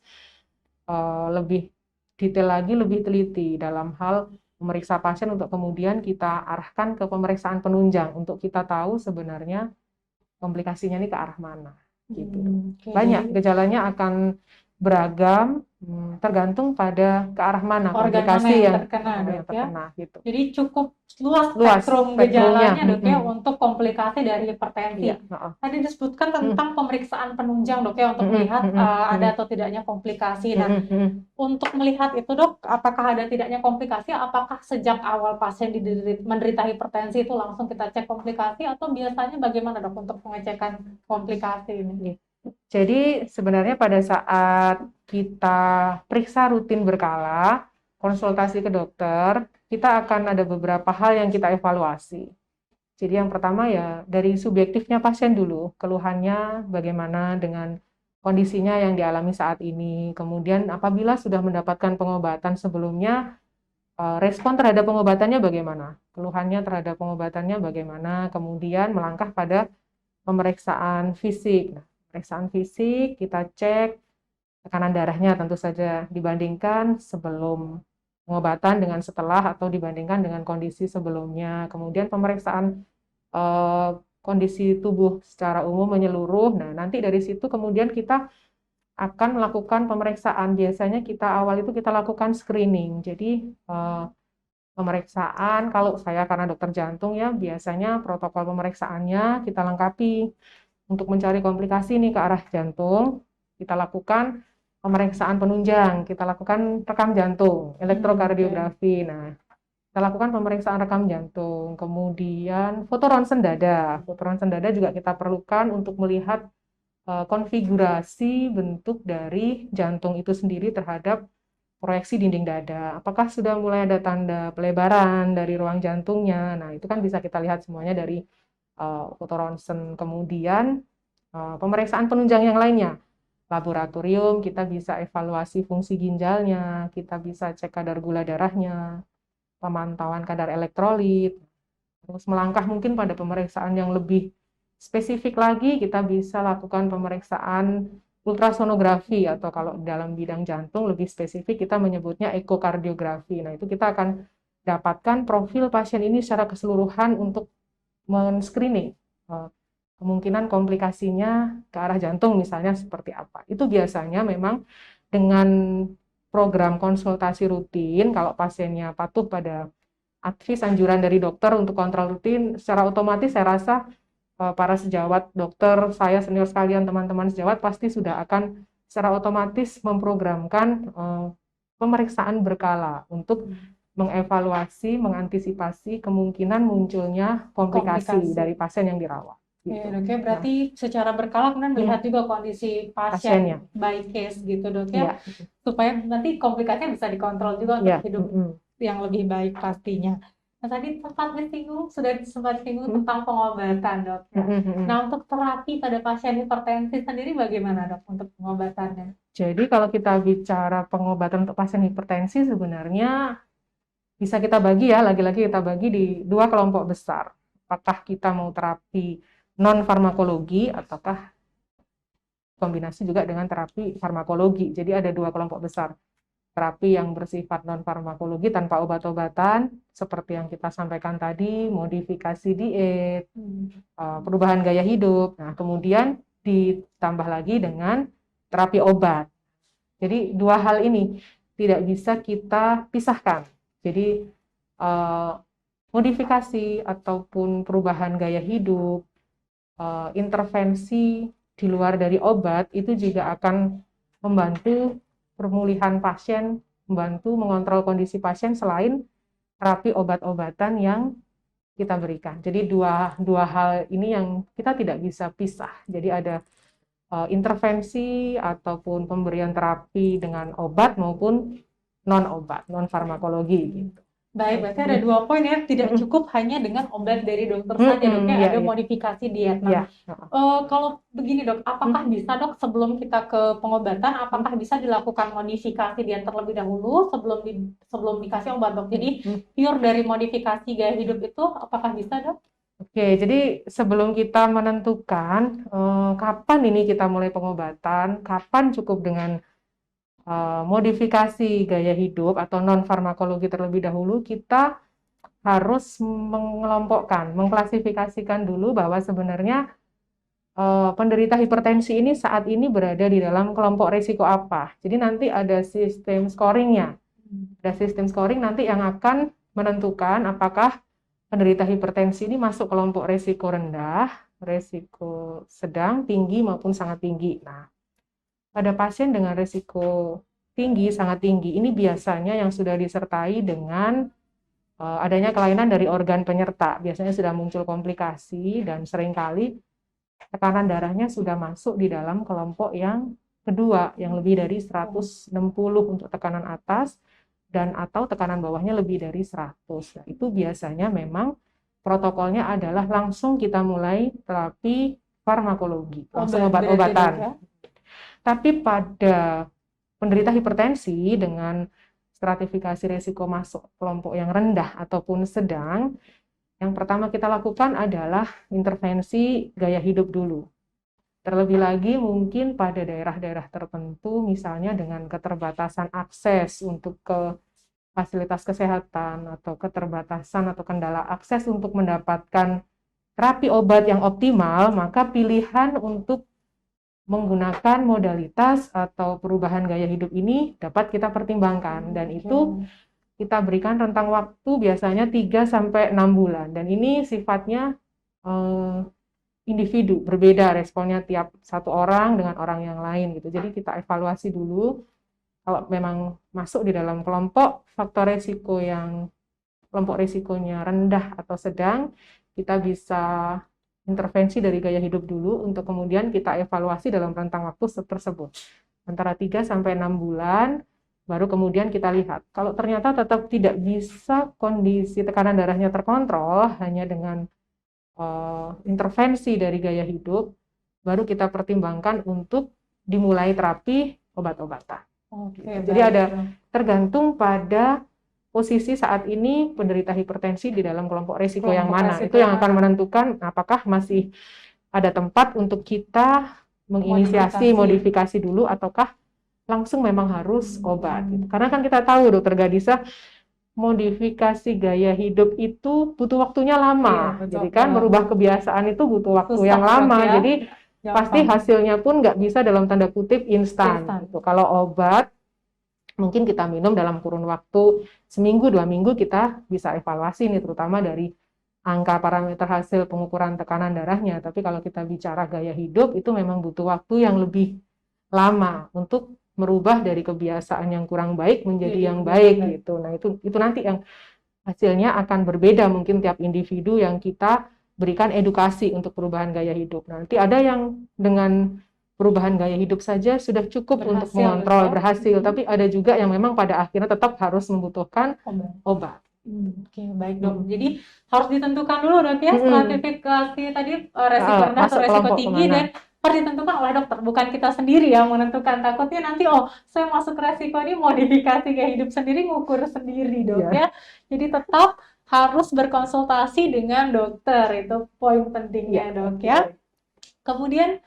lebih detail lagi, lebih teliti dalam hal memeriksa pasien untuk kemudian kita arahkan ke pemeriksaan penunjang untuk kita tahu sebenarnya komplikasinya ini ke arah mana. gitu. Oke. Banyak gejalanya akan beragam, tergantung pada ke arah mana Organ mana komplikasi yang yang terkena, Dok, ya? terkena gitu. Jadi cukup luas Luas spektrum spektrumnya. gejalanya, Dok, ya, untuk komplikasi dari hipertensi. Iya, heeh. Tadi disebutkan tentang pemeriksaan penunjang, Dok, ya, untuk melihat ada atau tidaknya komplikasi. Nah, untuk melihat itu, Dok, apakah ada tidaknya komplikasi, apakah sejak awal pasien menderita hipertensi itu langsung kita cek komplikasi, atau biasanya bagaimana, Dok, untuk pengecekan komplikasi ini? Jadi sebenarnya pada saat kita periksa rutin berkala, konsultasi ke dokter, kita akan ada beberapa hal yang kita evaluasi. Jadi yang pertama ya dari subjektifnya pasien dulu, keluhannya bagaimana dengan kondisinya yang dialami saat ini. Kemudian apabila sudah mendapatkan pengobatan sebelumnya, respon terhadap pengobatannya bagaimana, keluhannya terhadap pengobatannya bagaimana, kemudian melangkah pada pemeriksaan fisik. Nah, pemeriksaan fisik kita cek tekanan darahnya tentu saja dibandingkan sebelum pengobatan dengan setelah atau dibandingkan dengan kondisi sebelumnya. Kemudian pemeriksaan kondisi tubuh secara umum menyeluruh. Nah, nanti dari situ kemudian kita akan melakukan pemeriksaan. Biasanya awal itu kita lakukan screening. Jadi pemeriksaan, kalau saya karena dokter jantung ya, biasanya protokol pemeriksaannya kita lengkapi untuk mencari komplikasi nih ke arah jantung. Kita lakukan pemeriksaan penunjang, kita lakukan rekam jantung, elektrokardiografi. Nah, kita lakukan pemeriksaan rekam jantung, kemudian foto ronsen dada. Foto ronsen dada juga kita perlukan untuk melihat konfigurasi bentuk dari jantung itu sendiri terhadap proyeksi dinding dada. Apakah sudah mulai ada tanda pelebaran dari ruang jantungnya? Nah, itu kan bisa kita lihat semuanya dari foto ronsen. Kemudian pemeriksaan penunjang yang lainnya. Laboratorium, kita bisa evaluasi fungsi ginjalnya, kita bisa cek kadar gula darahnya, pemantauan kadar elektrolit. Terus melangkah mungkin pada pemeriksaan yang lebih spesifik lagi, kita bisa lakukan pemeriksaan ultrasonografi atau kalau dalam bidang jantung lebih spesifik kita menyebutnya ekokardiografi. Nah, itu kita akan dapatkan profil pasien ini secara keseluruhan untuk men-screening kemungkinan komplikasinya ke arah jantung misalnya seperti apa. Itu biasanya memang dengan program konsultasi rutin, kalau pasiennya patuh pada advis anjuran dari dokter untuk kontrol rutin, secara otomatis saya rasa para sejawat dokter, saya senior sekalian, teman-teman sejawat pasti sudah akan secara otomatis memprogramkan pemeriksaan berkala untuk mengevaluasi, mengantisipasi kemungkinan munculnya komplikasi dari pasien yang dirawat. Gitu. Dok, ya, berarti secara berkala kemudian melihat juga kondisi pasiennya by case gitu, Dok, ya, supaya nanti komplikasinya bisa dikontrol juga untuk hidup yang lebih baik pastinya. Nah, tadi sudah sempat disinggung tentang pengobatan, Dok, ya. Nah, untuk terapi pada pasien hipertensi sendiri bagaimana, Dok, untuk pengobatannya? Jadi kalau kita bicara pengobatan untuk pasien hipertensi sebenarnya bisa kita bagi ya, lagi-lagi kita bagi di dua kelompok besar. Apakah kita mau terapi non-farmakologi ataukah kombinasi juga dengan terapi farmakologi. Jadi ada dua kelompok besar. Terapi yang bersifat non-farmakologi tanpa obat-obatan, seperti yang kita sampaikan tadi, modifikasi diet, perubahan gaya hidup. Nah, kemudian ditambah lagi dengan terapi obat. Jadi dua hal ini tidak bisa kita pisahkan. Jadi modifikasi ataupun perubahan gaya hidup, intervensi di luar dari obat itu juga akan membantu pemulihan pasien, membantu mengontrol kondisi pasien selain terapi obat-obatan yang kita berikan. Jadi dua hal ini yang kita tidak bisa pisah. Jadi ada intervensi ataupun pemberian terapi dengan obat maupun non-obat, non-farmakologi gitu. Baik, berarti ada dua poin ya, tidak cukup hanya dengan obat dari dokter saja, Dok, ya, ada modifikasi diet. Nah, kalau begini, Dok, apakah bisa, Dok, sebelum kita ke pengobatan, apakah bisa dilakukan modifikasi diet terlebih dahulu sebelum dikasih obat, Dok? Jadi pure dari modifikasi gaya hidup itu apakah bisa, Dok? Oke, jadi sebelum kita menentukan kapan ini kita mulai pengobatan, kapan cukup dengan modifikasi gaya hidup atau non-farmakologi terlebih dahulu, kita harus mengelompokkan, mengklasifikasikan dulu bahwa sebenarnya penderita hipertensi ini saat ini berada di dalam kelompok risiko apa. Jadi nanti ada sistem scoringnya. Ada sistem scoring nanti yang akan menentukan apakah penderita hipertensi ini masuk kelompok risiko rendah, risiko sedang, tinggi maupun sangat tinggi. Nah, pada pasien dengan risiko tinggi, sangat tinggi, ini biasanya yang sudah disertai dengan adanya kelainan dari organ penyerta. Biasanya sudah muncul komplikasi dan seringkali tekanan darahnya sudah masuk di dalam kelompok yang kedua, yang lebih dari 160 untuk tekanan atas, dan atau tekanan bawahnya lebih dari 100. Nah, itu biasanya memang protokolnya adalah langsung kita mulai terapi farmakologi, langsung obat-obatan. Tapi pada penderita hipertensi dengan stratifikasi risiko masuk kelompok yang rendah ataupun sedang, yang pertama kita lakukan adalah intervensi gaya hidup dulu. Terlebih lagi mungkin pada daerah-daerah tertentu, misalnya dengan keterbatasan akses untuk ke fasilitas kesehatan atau keterbatasan atau kendala akses untuk mendapatkan terapi obat yang optimal, maka pilihan untuk menggunakan modalitas atau perubahan gaya hidup ini dapat kita pertimbangkan, dan itu kita berikan rentang waktu biasanya 3-6 bulan, dan ini sifatnya individu, berbeda responnya tiap satu orang dengan orang yang lain gitu. Jadi kita evaluasi dulu, kalau memang masuk di dalam kelompok faktor risiko yang kelompok risikonya rendah atau sedang, kita bisa intervensi dari gaya hidup dulu untuk kemudian kita evaluasi dalam rentang waktu tersebut. Antara 3-6 bulan, baru kemudian kita lihat. Kalau ternyata tetap tidak bisa kondisi tekanan darahnya terkontrol hanya dengan intervensi dari gaya hidup, baru kita pertimbangkan untuk dimulai terapi obat-obatan. Jadi ada tergantung pada posisi saat ini penderita hipertensi di dalam kelompok risiko yang mana. Itu yang akan menentukan apakah masih ada tempat untuk kita menginisiasi modifikasi dulu ataukah langsung memang harus obat. Karena kan kita tahu Dokter Gadisa, modifikasi gaya hidup itu butuh waktunya lama. Jadi kan merubah kebiasaan itu butuh waktu yang lama. Jadi pasti hasilnya pun nggak bisa dalam tanda kutip instan. Gitu. Kalau obat mungkin kita minum dalam kurun waktu seminggu 2 minggu kita bisa evaluasi nih, terutama dari angka parameter hasil pengukuran tekanan darahnya. Tapi kalau kita bicara gaya hidup itu memang butuh waktu yang lebih lama untuk merubah dari kebiasaan yang kurang baik menjadi yang baik gitu. Nah, itu nanti yang hasilnya akan berbeda mungkin tiap individu yang kita berikan edukasi untuk perubahan gaya hidup. Nanti ada yang dengan perubahan gaya hidup saja sudah cukup untuk mengontrol, berhasil, tapi ada juga yang memang pada akhirnya tetap harus membutuhkan obat. Oke, baik Dok. Jadi harus ditentukan dulu Dok ya, stratifikasi tadi resiko rendah atau resiko tinggi dan harus ditentukan oleh dokter, bukan kita sendiri yang menentukan. Takutnya nanti saya masuk resiko ini, modifikasi gaya hidup sendiri, ngukur sendiri Dok ya. Jadi tetap harus berkonsultasi dengan dokter, itu poin pentingnya Dok ya. Kemudian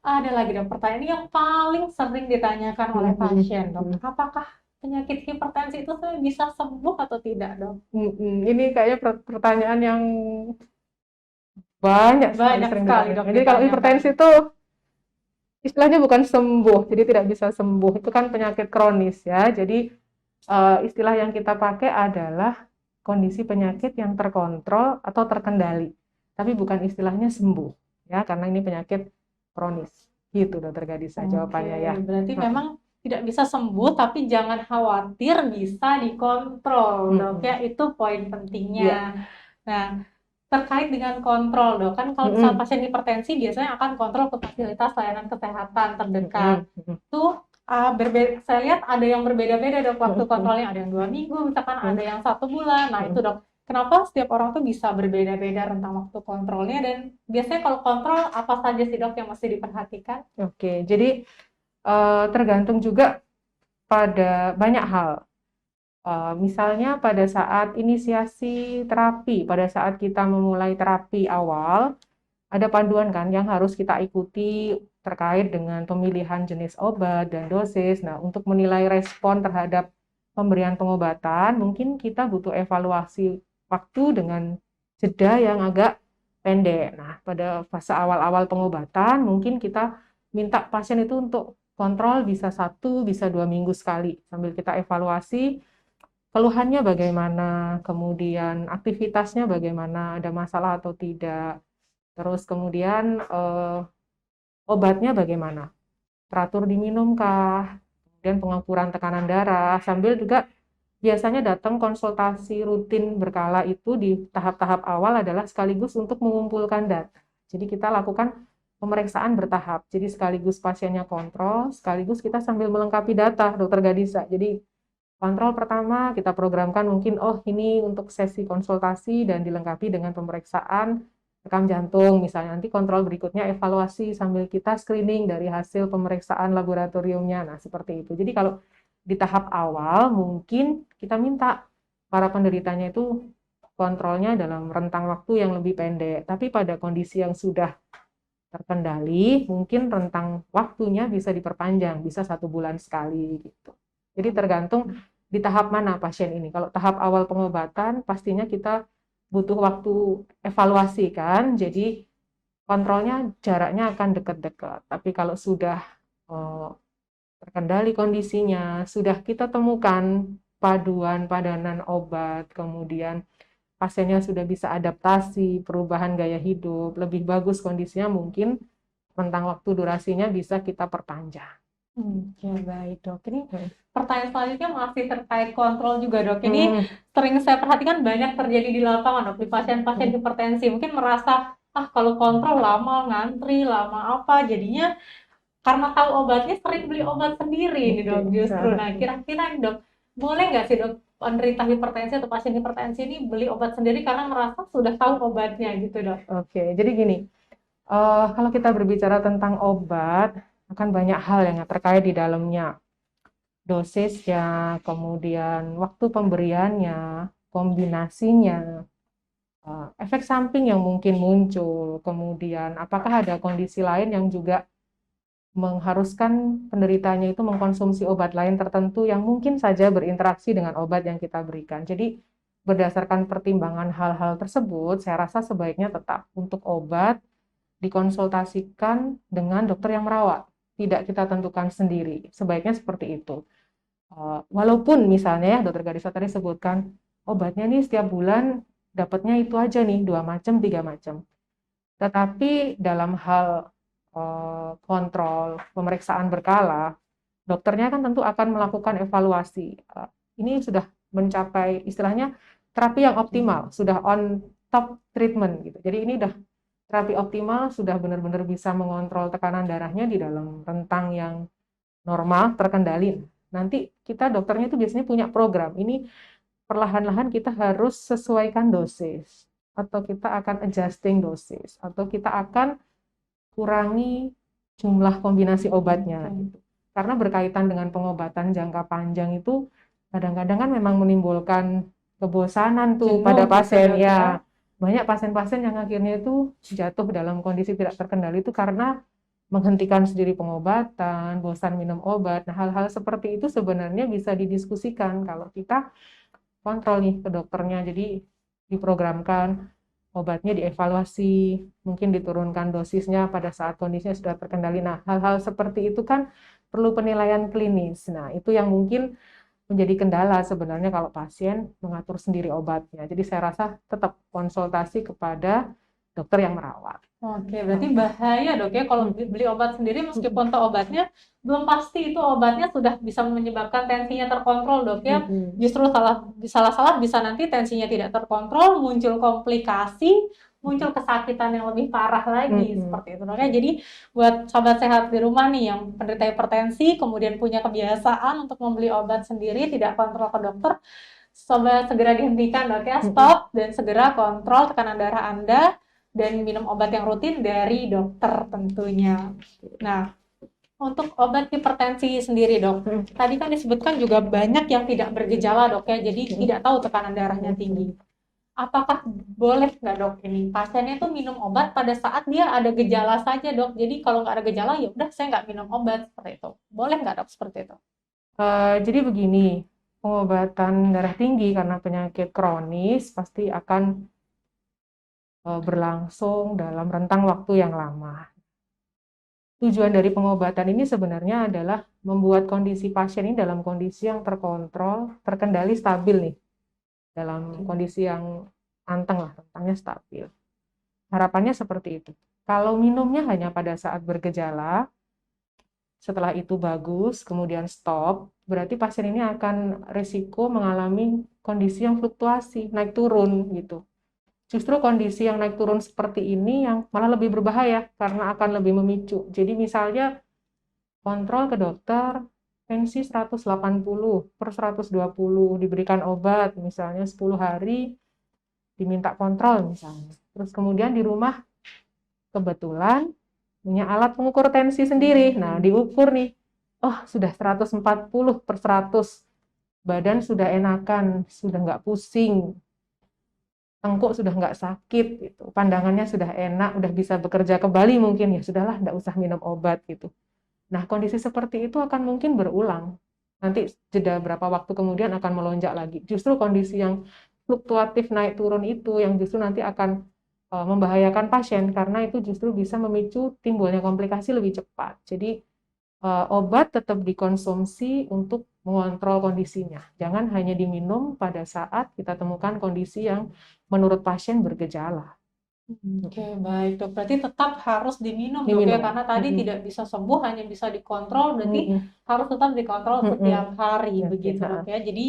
ada lagi Dok pertanyaan yang paling sering ditanyakan oleh pasien Dok, apakah penyakit hipertensi itu bisa sembuh atau tidak Dok? Ini kayaknya pertanyaan yang banyak sekali Dok. Jadi kalau hipertensi itu istilahnya bukan sembuh, jadi tidak bisa sembuh, itu kan penyakit kronis ya. Jadi istilah yang kita pakai adalah kondisi penyakit yang terkontrol atau terkendali, tapi bukan istilahnya sembuh ya, karena ini penyakit kronis. Gitu Dokter Gadisa jawabannya ya. Berarti memang tidak bisa sembuh, tapi jangan khawatir, bisa dikontrol Dok ya, itu poin pentingnya. Nah, terkait dengan kontrol Dok, kan kalau misalnya pasien hipertensi biasanya akan kontrol ke fasilitas layanan kesehatan terdekat. Itu saya lihat ada yang berbeda-beda Dok waktu kontrolnya, ada yang 2 minggu, misalkan ada yang 1 bulan. Nah itu Dok, kenapa setiap orang tuh bisa berbeda-beda rentang waktu kontrolnya, dan biasanya kalau kontrol apa saja sih Dok yang mesti diperhatikan? Oke, jadi tergantung juga pada banyak hal. Misalnya pada saat inisiasi terapi, pada saat kita memulai terapi awal, ada panduan kan yang harus kita ikuti terkait dengan pemilihan jenis obat dan dosis. Nah, untuk menilai respon terhadap pemberian pengobatan, mungkin kita butuh evaluasi waktu dengan jeda yang agak pendek. Nah, pada fase awal-awal pengobatan mungkin kita minta pasien itu untuk kontrol bisa 1, bisa 2 minggu sekali sambil kita evaluasi keluhannya bagaimana, kemudian aktivitasnya bagaimana, ada masalah atau tidak. Terus kemudian obatnya bagaimana, teratur diminumkah, kemudian pengukuran tekanan darah, sambil juga biasanya datang konsultasi rutin berkala itu di tahap-tahap awal adalah sekaligus untuk mengumpulkan data. Jadi kita lakukan pemeriksaan bertahap. Jadi sekaligus pasiennya kontrol, sekaligus kita sambil melengkapi data, Dokter Gadisa. Jadi kontrol pertama kita programkan mungkin, oh ini untuk sesi konsultasi dan dilengkapi dengan pemeriksaan rekam jantung misalnya. Nanti kontrol berikutnya evaluasi sambil kita screening dari hasil pemeriksaan laboratoriumnya. Nah, seperti itu. Jadi kalau di tahap awal mungkin kita minta para penderitanya itu kontrolnya dalam rentang waktu yang lebih pendek. Tapi pada kondisi yang sudah terkendali, mungkin rentang waktunya bisa diperpanjang, bisa 1 bulan sekali gitu. Jadi tergantung di tahap mana pasien ini. Kalau tahap awal pengobatan, pastinya kita butuh waktu evaluasi kan, jadi kontrolnya jaraknya akan dekat-dekat. Tapi kalau sudah terkendali kondisinya, sudah kita temukan padanan obat, kemudian pasiennya sudah bisa adaptasi, perubahan gaya hidup, lebih bagus kondisinya, mungkin rentang waktu durasinya bisa kita perpanjang. Oke, baik dok. Ini pertanyaan selanjutnya masih terkait kontrol juga dok. Ini sering saya perhatikan banyak terjadi di lapangan dok, di pasien-pasien hipertensi. Mungkin merasa, kalau kontrol lama, ngantri, lama apa, jadinya karena tahu obatnya sering beli obat sendiri nih dok justru. Nah, kira-kira nih dok, boleh nggak sih dok penderita hipertensi atau pasien hipertensi ini beli obat sendiri karena merasa sudah tahu obatnya gitu dok? Oke, jadi gini, kalau kita berbicara tentang obat, akan banyak hal yang terkait di dalamnya. Dosisnya, kemudian waktu pemberiannya, kombinasinya, efek samping yang mungkin muncul, kemudian apakah ada kondisi lain yang juga mengharuskan penderitanya itu mengkonsumsi obat lain tertentu yang mungkin saja berinteraksi dengan obat yang kita berikan. Jadi berdasarkan pertimbangan hal-hal tersebut, saya rasa sebaiknya tetap untuk obat dikonsultasikan dengan dokter yang merawat. Tidak kita tentukan sendiri, sebaiknya seperti itu. Walaupun misalnya ya Dokter Gadisa tadi sebutkan, obatnya nih setiap bulan dapatnya itu aja nih, 2 macam, 3 macam. Tetapi dalam hal kontrol, pemeriksaan berkala, dokternya kan tentu akan melakukan evaluasi. Ini sudah mencapai istilahnya terapi yang optimal, sudah on top treatment gitu. Jadi ini udah terapi optimal, sudah benar-benar bisa mengontrol tekanan darahnya di dalam rentang yang normal, terkendali. Nanti kita dokternya itu biasanya punya program. Ini perlahan-lahan kita harus sesuaikan dosis, atau kita akan adjusting dosis, atau kita akan kurangi jumlah kombinasi obatnya. Gitu. Karena berkaitan dengan pengobatan jangka panjang itu kadang-kadang kan memang menimbulkan kebosanan tuh pada pasien ya. Banyak pasien-pasien yang akhirnya itu jatuh dalam kondisi tidak terkendali itu karena menghentikan sendiri pengobatan, bosan minum obat. Nah, hal-hal seperti itu sebenarnya bisa didiskusikan kalau kita kontrol nih ke dokternya. Jadi diprogramkan obatnya, dievaluasi, mungkin diturunkan dosisnya pada saat kondisinya sudah terkendali. Nah, hal-hal seperti itu kan perlu penilaian klinis. Nah, itu yang mungkin menjadi kendala sebenarnya kalau pasien mengatur sendiri obatnya. Jadi saya rasa tetap konsultasi kepada dokter yang merawat. Oke, berarti bahaya dok ya kalau beli obat sendiri meskipun tahu obatnya belum pasti itu obatnya sudah bisa menyebabkan tensinya terkontrol dok ya. Justru salah bisa nanti tensinya tidak terkontrol, muncul komplikasi, muncul kesakitan yang lebih parah lagi seperti itu dok ya. Jadi buat sobat sehat di rumah nih yang penderita hipertensi kemudian punya kebiasaan untuk membeli obat sendiri tidak kontrol ke dokter, sobat segera dihentikan dok ya, stop dan segera kontrol tekanan darah Anda dan minum obat yang rutin dari dokter tentunya. Nah, untuk obat hipertensi sendiri dok, tadi kan disebutkan juga banyak yang tidak bergejala dok ya, jadi tidak tahu tekanan darahnya tinggi. Apakah boleh nggak dok ini pasiennya tuh minum obat pada saat dia ada gejala saja dok? Jadi kalau nggak ada gejala ya udah saya nggak minum obat seperti itu. Boleh nggak dok seperti itu? Jadi begini, pengobatan darah tinggi karena penyakit kronis pasti akan berlangsung dalam rentang waktu yang lama. Tujuan dari pengobatan ini sebenarnya adalah membuat kondisi pasien ini dalam kondisi yang terkontrol, terkendali, stabil nih. Dalam kondisi yang anteng lah, rentangnya stabil. Harapannya seperti itu. Kalau minumnya hanya pada saat bergejala, setelah itu bagus, kemudian stop, berarti pasien ini akan risiko mengalami kondisi yang fluktuasi, naik turun gitu. Justru kondisi yang naik turun seperti ini yang malah lebih berbahaya karena akan lebih memicu. Jadi misalnya kontrol ke dokter, tensi 180 per 120, diberikan obat misalnya 10 hari, diminta kontrol misalnya. Terus kemudian di rumah kebetulan punya alat pengukur tensi sendiri. Nah, diukur nih, oh sudah 140 per 100, badan sudah enakan, sudah nggak pusing, tengkuk sudah nggak sakit, gitu. Pandangannya sudah enak, udah bisa bekerja kembali mungkin, ya sudahlah, nggak usah minum obat gitu. Nah, kondisi seperti itu akan mungkin berulang. Nanti jeda berapa waktu kemudian akan melonjak lagi. Justru kondisi yang fluktuatif naik turun itu yang justru nanti akan membahayakan pasien karena itu justru bisa memicu timbulnya komplikasi lebih cepat. Jadi obat tetap dikonsumsi untuk mengontrol kondisinya. Jangan hanya diminum pada saat kita temukan kondisi yang menurut pasien bergejala. Oke, baik dok. Berarti tetap harus diminum dok ya, karena tadi tidak bisa sembuh, hanya bisa dikontrol, berarti harus tetap dikontrol setiap hari, begitu dok ya. Jadi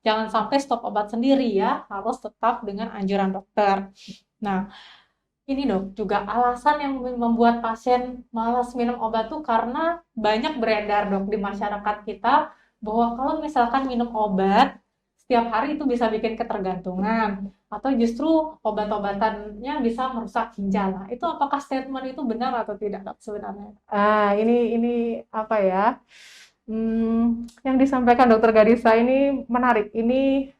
jangan sampai stop obat sendiri ya, harus tetap dengan anjuran dokter. Nah, ini dok, juga alasan yang membuat pasien malas minum obat tuh karena banyak beredar dok di masyarakat kita bahwa kalau misalkan minum obat setiap hari itu bisa bikin ketergantungan atau justru obat-obatannya bisa merusak ginjal. Nah, itu apakah statement itu benar atau tidak dok sebenarnya? Ini apa ya? Yang disampaikan Dokter Gadisa ini menarik. Ini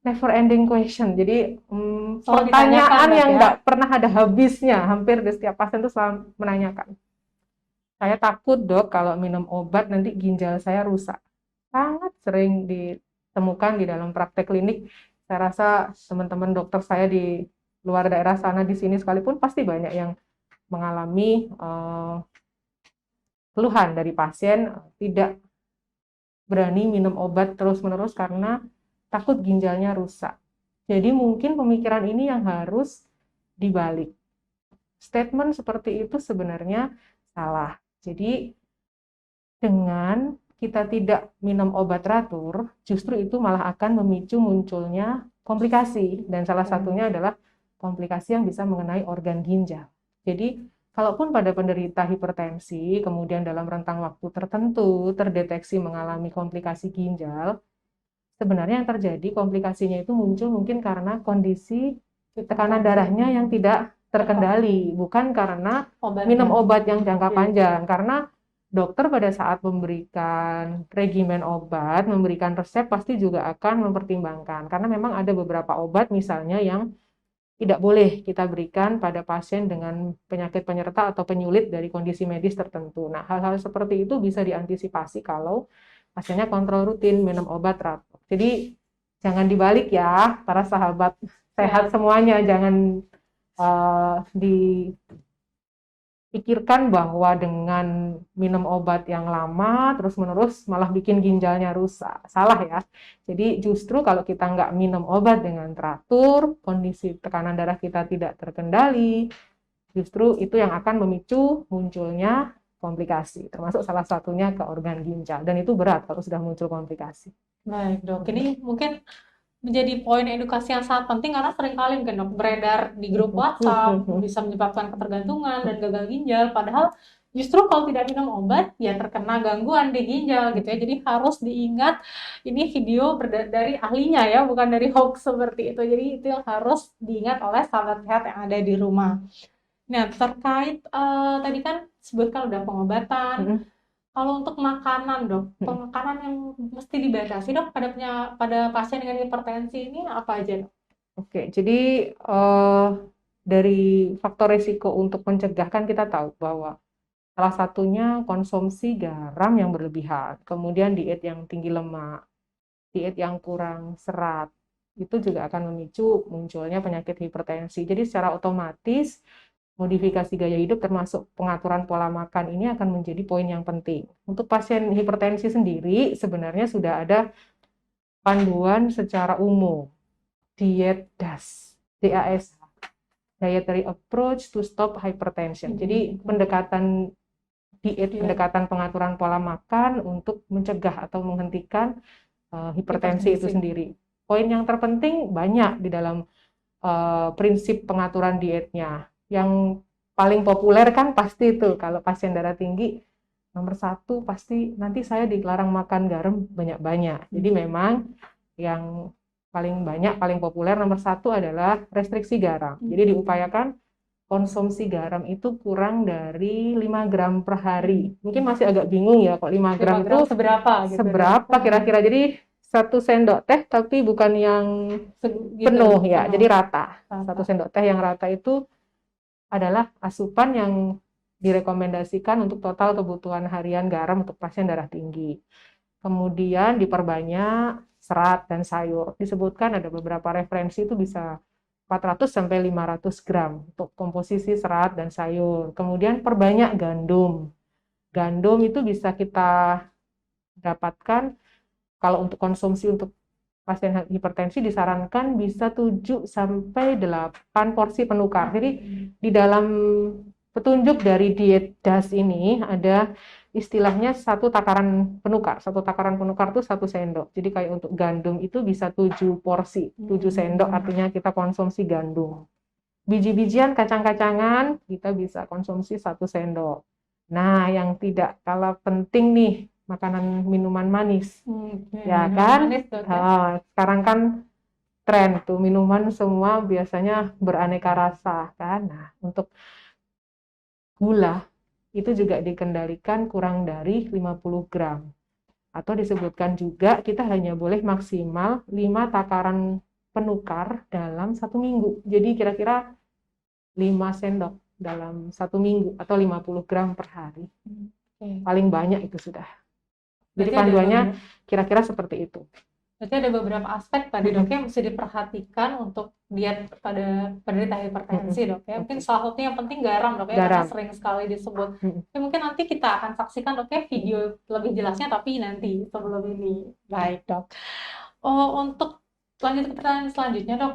never ending question. Jadi pertanyaan yang nggak pernah ada habisnya. Hampir di setiap pasien itu selalu menanyakan. Saya takut dok kalau minum obat nanti ginjal saya rusak. Sangat sering ditemukan di dalam praktek klinik. Saya rasa teman-teman dokter saya di luar daerah sana, di sini sekalipun pasti banyak yang mengalami keluhan dari pasien tidak berani minum obat terus-menerus karena takut ginjalnya rusak. Jadi mungkin pemikiran ini yang harus dibalik. Statement seperti itu sebenarnya salah. Jadi dengan kita tidak minum obat teratur, justru itu malah akan memicu munculnya komplikasi. Dan salah satunya adalah komplikasi yang bisa mengenai organ ginjal. Jadi kalaupun pada penderita hipertensi, kemudian dalam rentang waktu tertentu terdeteksi mengalami komplikasi ginjal, sebenarnya yang terjadi komplikasinya itu muncul mungkin karena kondisi tekanan darahnya yang tidak terkendali, bukan karena minum obat yang jangka panjang. Karena dokter pada saat memberikan regimen obat, memberikan resep pasti juga akan mempertimbangkan. Karena memang ada beberapa obat misalnya yang tidak boleh kita berikan pada pasien dengan penyakit penyerta atau penyulit dari kondisi medis tertentu. Nah, hal-hal seperti itu bisa diantisipasi kalau pasiennya kontrol rutin minum obat teratur. Jadi jangan dibalik ya, para sahabat sehat semuanya, jangan dipikirkan bahwa dengan minum obat yang lama terus-menerus malah bikin ginjalnya rusak. Salah ya. Jadi justru kalau kita nggak minum obat dengan teratur, kondisi tekanan darah kita tidak terkendali, justru itu yang akan memicu munculnya komplikasi, termasuk salah satunya ke organ ginjal. Dan itu berat kalau sudah muncul komplikasi. Baik dok, ini mungkin menjadi poin edukasi yang sangat penting karena seringkali mungkin dok beredar di grup WhatsApp bisa menyebabkan ketergantungan dan gagal ginjal, padahal justru kalau tidak minum obat ya terkena gangguan di ginjal gitu ya. Jadi harus diingat ini video dari ahlinya ya, bukan dari hoax seperti itu. Jadi itu yang harus diingat oleh sahabat sehat yang ada di rumah. Nah, terkait tadi kan sebutkan udah pengobatan. Kalau untuk makanan dok, makanan yang mesti dibatasi dok pada pasien dengan hipertensi ini apa aja dok? Oke, jadi dari faktor risiko untuk mencegah kan kita tahu bahwa salah satunya konsumsi garam yang berlebihan, kemudian diet yang tinggi lemak, diet yang kurang serat, itu juga akan memicu munculnya penyakit hipertensi. Jadi secara otomatis modifikasi gaya hidup termasuk pengaturan pola makan ini akan menjadi poin yang penting. Untuk pasien hipertensi sendiri sebenarnya sudah ada panduan secara umum, diet DAS, DAS, Dietary Approach to Stop Hypertension. Jadi pendekatan diet, pendekatan pengaturan pola makan untuk mencegah atau menghentikan hipertensi itu sendiri. Poin yang terpenting banyak di dalam prinsip pengaturan dietnya. Yang paling populer kan pasti itu, kalau pasien darah tinggi, nomor 1 pasti nanti saya dilarang makan garam banyak-banyak. Jadi memang yang paling banyak, paling populer nomor 1 adalah restriksi garam. Jadi diupayakan konsumsi garam itu kurang dari 5 gram per hari. Mungkin masih agak bingung ya, kok 5 gram itu seberapa gitu. Seberapa kira-kira. Jadi 1 sendok teh tapi bukan yang penuh ya, jadi rata. 1 sendok teh yang rata itu adalah asupan yang direkomendasikan untuk total kebutuhan harian garam untuk pasien darah tinggi. Kemudian diperbanyak serat dan sayur. Disebutkan ada beberapa referensi itu bisa 400 sampai 500 gram untuk komposisi serat dan sayur. Kemudian perbanyak gandum. Gandum itu bisa kita dapatkan kalau untuk konsumsi untuk pasien hipertensi disarankan bisa 7 sampai 8 porsi penukar. Jadi di dalam petunjuk dari diet DAS ini ada istilahnya 1 takaran penukar. 1 takaran penukar itu 1 sendok. Jadi kayak untuk gandum itu bisa 7 porsi. 7 sendok artinya kita konsumsi gandum. Biji-bijian, kacang-kacangan kita bisa konsumsi 1 sendok. Nah, yang tidak kalah penting nih, makanan minuman manis, ya kan? Manis, sekarang kan tren tuh minuman semua biasanya beraneka rasa kan. Nah, untuk gula itu juga dikendalikan kurang dari 50 gram. Atau disebutkan juga kita hanya boleh maksimal 5 takaran penukar dalam 1 minggu. Jadi kira-kira 5 sendok dalam 1 minggu atau 50 gram per hari. Paling banyak itu sudah. Jadi panduannya kira-kira seperti itu. Berarti ada beberapa aspek tadi dok yang mesti diperhatikan untuk diet pada penderita hipertensi dok ya. Mungkin salah satunya yang penting garam dok ya, karena sering sekali disebut. Mungkin nanti kita akan saksikan dok ya video lebih jelasnya, tapi nanti sebelum ini. Baik dok. Untuk lanjut ke pertanyaan selanjutnya dok,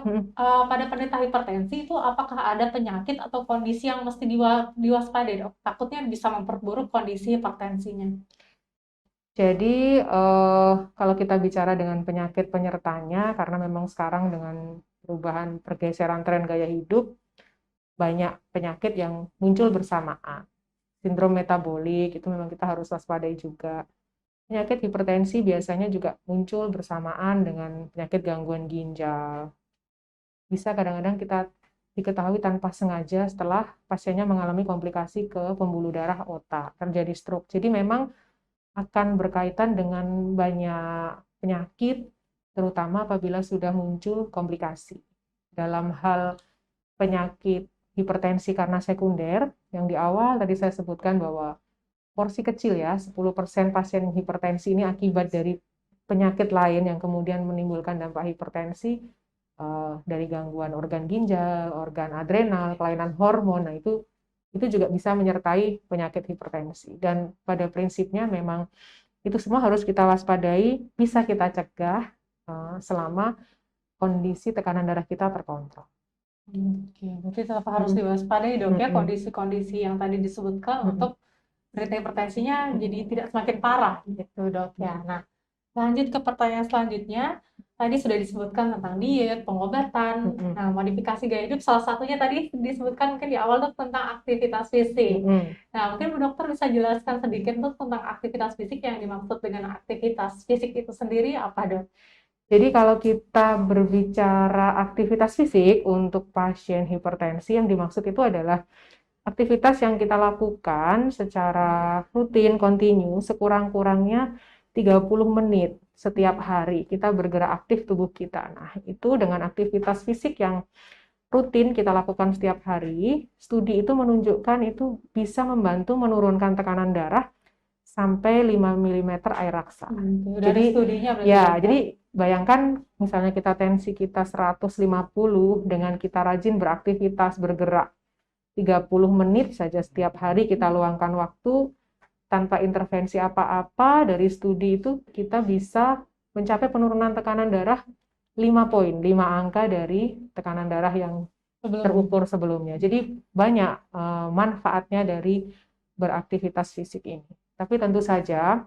pada penderita hipertensi itu apakah ada penyakit atau kondisi yang mesti diwaspadai dok? Takutnya bisa memperburuk kondisi hipertensinya. Jadi kalau kita bicara dengan penyakit penyertanya, karena memang sekarang dengan perubahan pergeseran tren gaya hidup, banyak penyakit yang muncul bersamaan. Sindrom metabolik itu memang kita harus waspadai juga. Penyakit hipertensi biasanya juga muncul bersamaan dengan penyakit gangguan ginjal. Bisa kadang-kadang kita diketahui tanpa sengaja setelah pasiennya mengalami komplikasi ke pembuluh darah otak, terjadi stroke. Jadi memang akan berkaitan dengan banyak penyakit, terutama apabila sudah muncul komplikasi. Dalam hal penyakit hipertensi karena sekunder, yang di awal tadi saya sebutkan bahwa porsi kecil ya, 10% pasien hipertensi ini akibat dari penyakit lain yang kemudian menimbulkan dampak hipertensi, dari gangguan organ ginjal, organ adrenal, kelainan hormon. Nah itu juga bisa menyertai penyakit hipertensi. Dan pada prinsipnya memang itu semua harus kita waspadai, bisa kita cegah selama kondisi tekanan darah kita terkontrol. Oke, berarti tetap harus diwaspadai dok ya kondisi-kondisi yang tadi disebutkan untuk penderita hipertensinya jadi tidak semakin parah gitu dok ya. Nah, lanjut ke pertanyaan selanjutnya. Tadi sudah disebutkan tentang diet, pengobatan, nah modifikasi gaya hidup salah satunya tadi disebutkan mungkin di awal tuh tentang aktivitas fisik. Nah mungkin Bu Dokter bisa jelaskan sedikit tuh tentang aktivitas fisik, yang dimaksud dengan aktivitas fisik itu sendiri apa dok? Jadi kalau kita berbicara aktivitas fisik untuk pasien hipertensi, yang dimaksud itu adalah aktivitas yang kita lakukan secara rutin, kontinu, sekurang-kurangnya 30 menit setiap hari kita bergerak aktif tubuh kita. Nah, itu dengan aktivitas fisik yang rutin kita lakukan setiap hari, studi itu menunjukkan itu bisa membantu menurunkan tekanan darah sampai 5 mm air raksa. Udah ada Jadi studinya berarti ya, dok ya? jadi bayangkan misalnya tensi kita 150 dengan kita rajin beraktivitas bergerak 30 menit saja setiap hari kita luangkan waktu tanpa intervensi apa-apa. Dari studi itu kita bisa mencapai penurunan tekanan darah 5 poin, 5 angka dari tekanan darah yang terukur sebelumnya. Jadi banyak manfaatnya dari beraktivitas fisik ini. Tapi tentu saja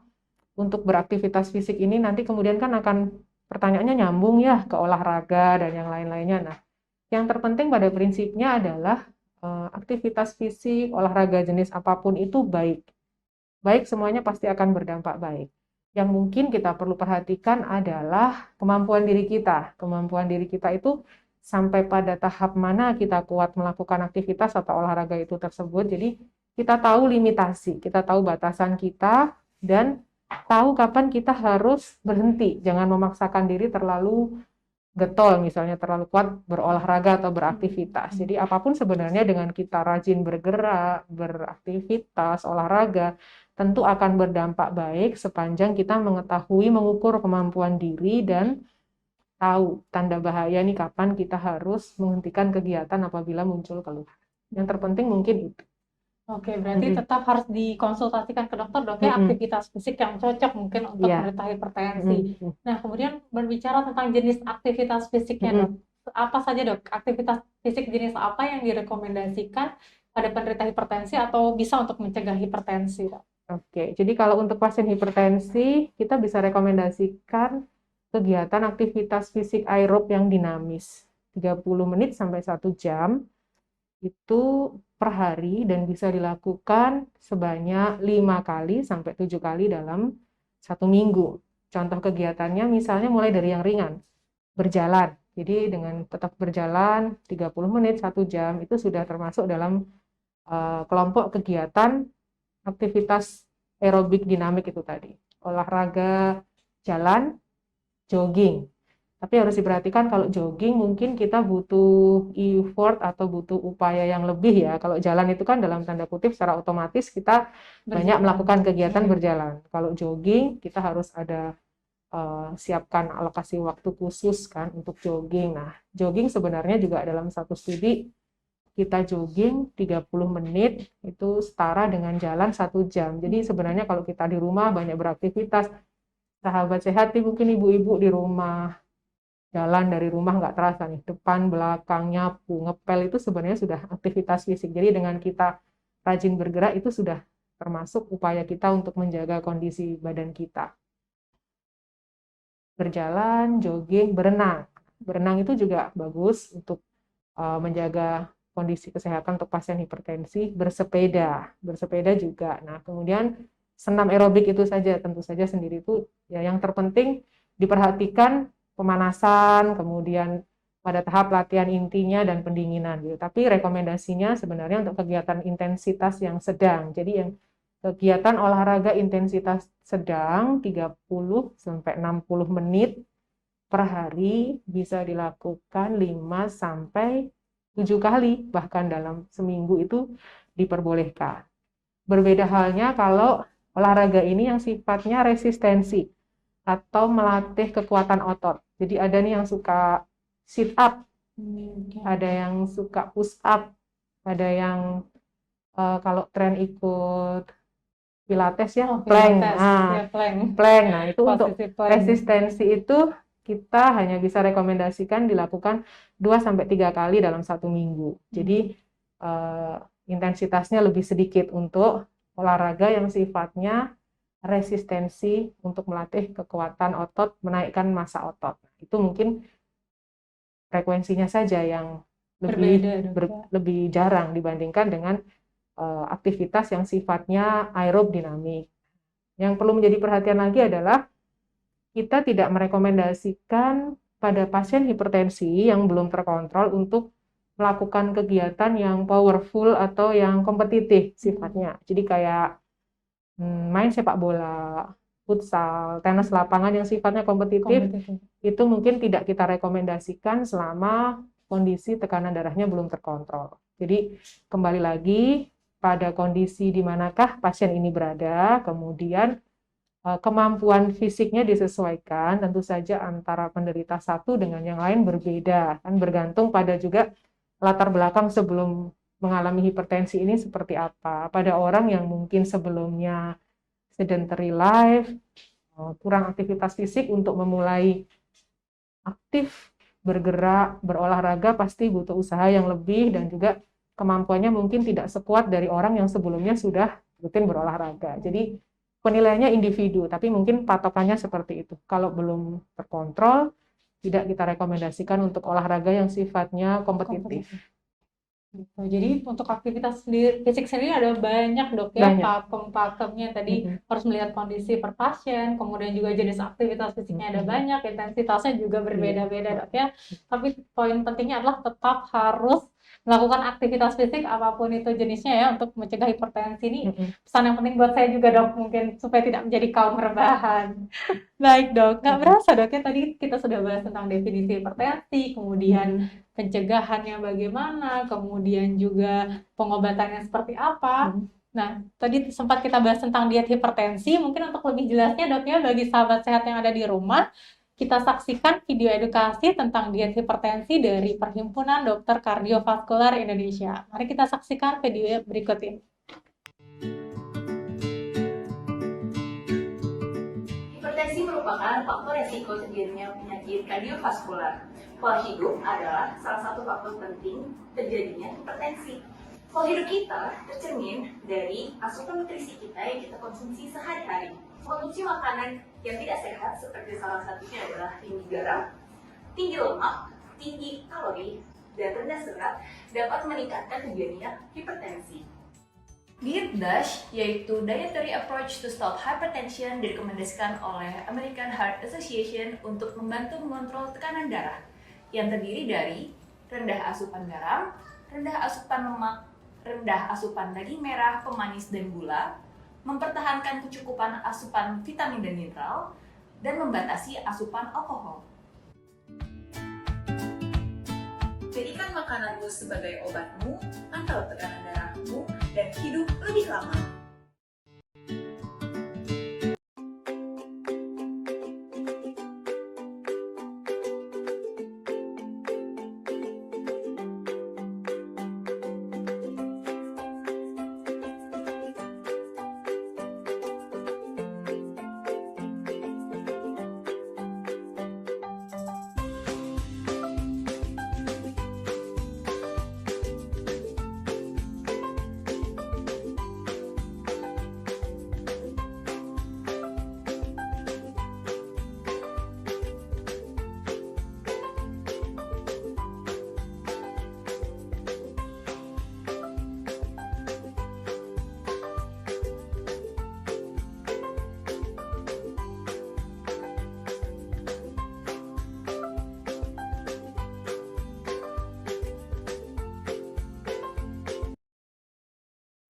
untuk beraktivitas fisik ini nanti kemudian kan akan pertanyaannya nyambung ya ke olahraga dan yang lain-lainnya. Nah, yang terpenting pada prinsipnya adalah aktivitas fisik, olahraga jenis apapun itu baik. Baik semuanya pasti akan berdampak baik. Yang mungkin kita perlu perhatikan adalah kemampuan diri kita. Kemampuan diri kita itu sampai pada tahap mana kita kuat melakukan aktivitas atau olahraga itu tersebut. Jadi kita tahu limitasi, kita tahu batasan kita, dan tahu kapan kita harus berhenti. Jangan memaksakan diri terlalu getol, misalnya terlalu kuat berolahraga atau beraktivitas. Jadi apapun sebenarnya dengan kita rajin bergerak, beraktivitas, olahraga, tentu akan berdampak baik sepanjang kita mengetahui, mengukur kemampuan diri dan tahu tanda bahaya nih kapan kita harus menghentikan kegiatan apabila muncul keluhan. Yang terpenting mungkin itu. Oke, berarti tetap harus dikonsultasikan ke dokter dok ya, aktivitas fisik yang cocok mungkin untuk menderita hipertensi. Nah, kemudian berbicara tentang jenis aktivitas fisiknya dok, apa saja dok aktivitas fisik jenis apa yang direkomendasikan pada penderita hipertensi atau bisa untuk mencegah hipertensi dok? Oke, jadi kalau untuk pasien hipertensi kita bisa rekomendasikan kegiatan aktivitas fisik aerob yang dinamis 30 menit sampai 1 jam itu per hari dan bisa dilakukan sebanyak 5 kali sampai 7 kali dalam 1 minggu. Contoh kegiatannya misalnya mulai dari yang ringan, berjalan. Jadi dengan tetap berjalan 30 menit 1 jam itu sudah termasuk dalam kelompok kegiatan aktivitas aerobik dinamik itu tadi. Olahraga jalan, jogging. Tapi harus diperhatikan kalau jogging mungkin kita butuh effort atau butuh upaya yang lebih ya. Kalau jalan itu kan dalam tanda kutip secara otomatis kita banyak melakukan kegiatan berjalan. Kalau jogging kita harus ada siapkan alokasi waktu khusus kan untuk jogging. Nah, jogging sebenarnya juga dalam satu studi kita jogging 30 menit itu setara dengan jalan 1 jam. Jadi sebenarnya kalau kita di rumah banyak beraktivitas, sahabat sehat nih mungkin ibu-ibu di rumah jalan dari rumah nggak terasa nih, depan, belakang, nyapu, ngepel itu sebenarnya sudah aktivitas fisik. Jadi dengan kita rajin bergerak itu sudah termasuk upaya kita untuk menjaga kondisi badan kita. Berjalan, jogging, berenang. Berenang itu juga bagus untuk menjaga kondisi kesehatan untuk pasien hipertensi. Bersepeda juga. Nah, kemudian senam aerobik itu saja, tentu saja sendiri itu ya yang terpenting diperhatikan pemanasan, kemudian pada tahap latihan intinya dan pendinginan gitu. Tapi rekomendasinya sebenarnya untuk kegiatan intensitas yang sedang. Jadi yang kegiatan olahraga intensitas sedang 30 sampai 60 menit per hari bisa dilakukan 5 sampai 7 kali bahkan dalam seminggu itu diperbolehkan. Berbeda halnya kalau olahraga ini yang sifatnya resistensi atau melatih kekuatan otot. Jadi ada nih yang suka sit up, ada yang suka push up, ada yang kalau tren ikut pilates ya, plank. Plank. Nah, itu untuk resistensi itu kita hanya bisa rekomendasikan dilakukan 2-3 kali dalam 1 minggu. Jadi intensitasnya lebih sedikit untuk olahraga yang sifatnya resistensi untuk melatih kekuatan otot, menaikkan massa otot. Itu mungkin frekuensinya saja yang lebih jarang dibandingkan dengan aktivitas yang sifatnya aerob dinamik. Yang perlu menjadi perhatian lagi adalah kita tidak merekomendasikan pada pasien hipertensi yang belum terkontrol untuk melakukan kegiatan yang powerful atau yang kompetitif sifatnya. Jadi kayak main sepak bola, futsal, tenis lapangan yang sifatnya kompetitif, itu mungkin tidak kita rekomendasikan selama kondisi tekanan darahnya belum terkontrol. Jadi kembali lagi pada kondisi di manakah pasien ini berada, kemudian kemampuan fisiknya disesuaikan, tentu saja antara penderita satu dengan yang lain berbeda, kan bergantung pada juga latar belakang sebelum mengalami hipertensi ini seperti apa. Pada orang yang mungkin sebelumnya sedentary life, kurang aktivitas fisik, untuk memulai aktif, bergerak, berolahraga pasti butuh usaha yang lebih, dan juga kemampuannya mungkin tidak sekuat dari orang yang sebelumnya sudah rutin berolahraga. Jadi penilaiannya individu, tapi mungkin patokannya seperti itu. Kalau belum terkontrol, tidak kita rekomendasikan untuk olahraga yang sifatnya kompetitif. Gitu. Jadi untuk aktivitas fisik sendiri ada banyak dok ya, pakem-pakemnya tadi. Harus melihat kondisi per pasien, kemudian juga jenis aktivitas fisiknya ada banyak, intensitasnya juga berbeda-beda dok ya. Tapi poin pentingnya adalah tetap harus melakukan aktivitas fisik apapun itu jenisnya ya, untuk mencegah hipertensi. Ini pesan yang penting buat saya juga dok, mungkin supaya tidak menjadi kaum rebahan. Baik dok, nggak berasa dok ya, tadi kita sudah bahas tentang definisi hipertensi, kemudian pencegahannya bagaimana, kemudian juga pengobatannya seperti apa. Nah, tadi sempat kita bahas tentang diet hipertensi. Mungkin untuk lebih jelasnya dok ya, bagi sahabat sehat yang ada di rumah, kita saksikan video edukasi tentang diet hipertensi dari Perhimpunan Dokter Kardiovaskular Indonesia. Mari kita saksikan video berikut ini. Hipertensi merupakan faktor resiko terjadinya penyakit kardiovaskular. Pola hidup adalah salah satu faktor penting terjadinya hipertensi. Pola hidup kita tercermin dari asupan nutrisi kita yang kita konsumsi sehari-hari. Konsumsi makanan yang tidak sehat seperti salah satunya adalah tinggi garam, tinggi lemak, tinggi kalori, dan rendah serat dapat meningkatkan terjadinya hipertensi. Diet DASH, yaitu Dietary Approach to Stop Hypertension, direkomendasikan oleh American Heart Association untuk membantu mengontrol tekanan darah, yang terdiri dari rendah asupan garam, rendah asupan lemak, rendah asupan daging merah, pemanis, dan gula, mempertahankan kecukupan asupan vitamin dan mineral, dan membatasi asupan alkohol. Jadikan makananmu sebagai obatmu, pantau tekanan darahmu, dan hidup lebih lama.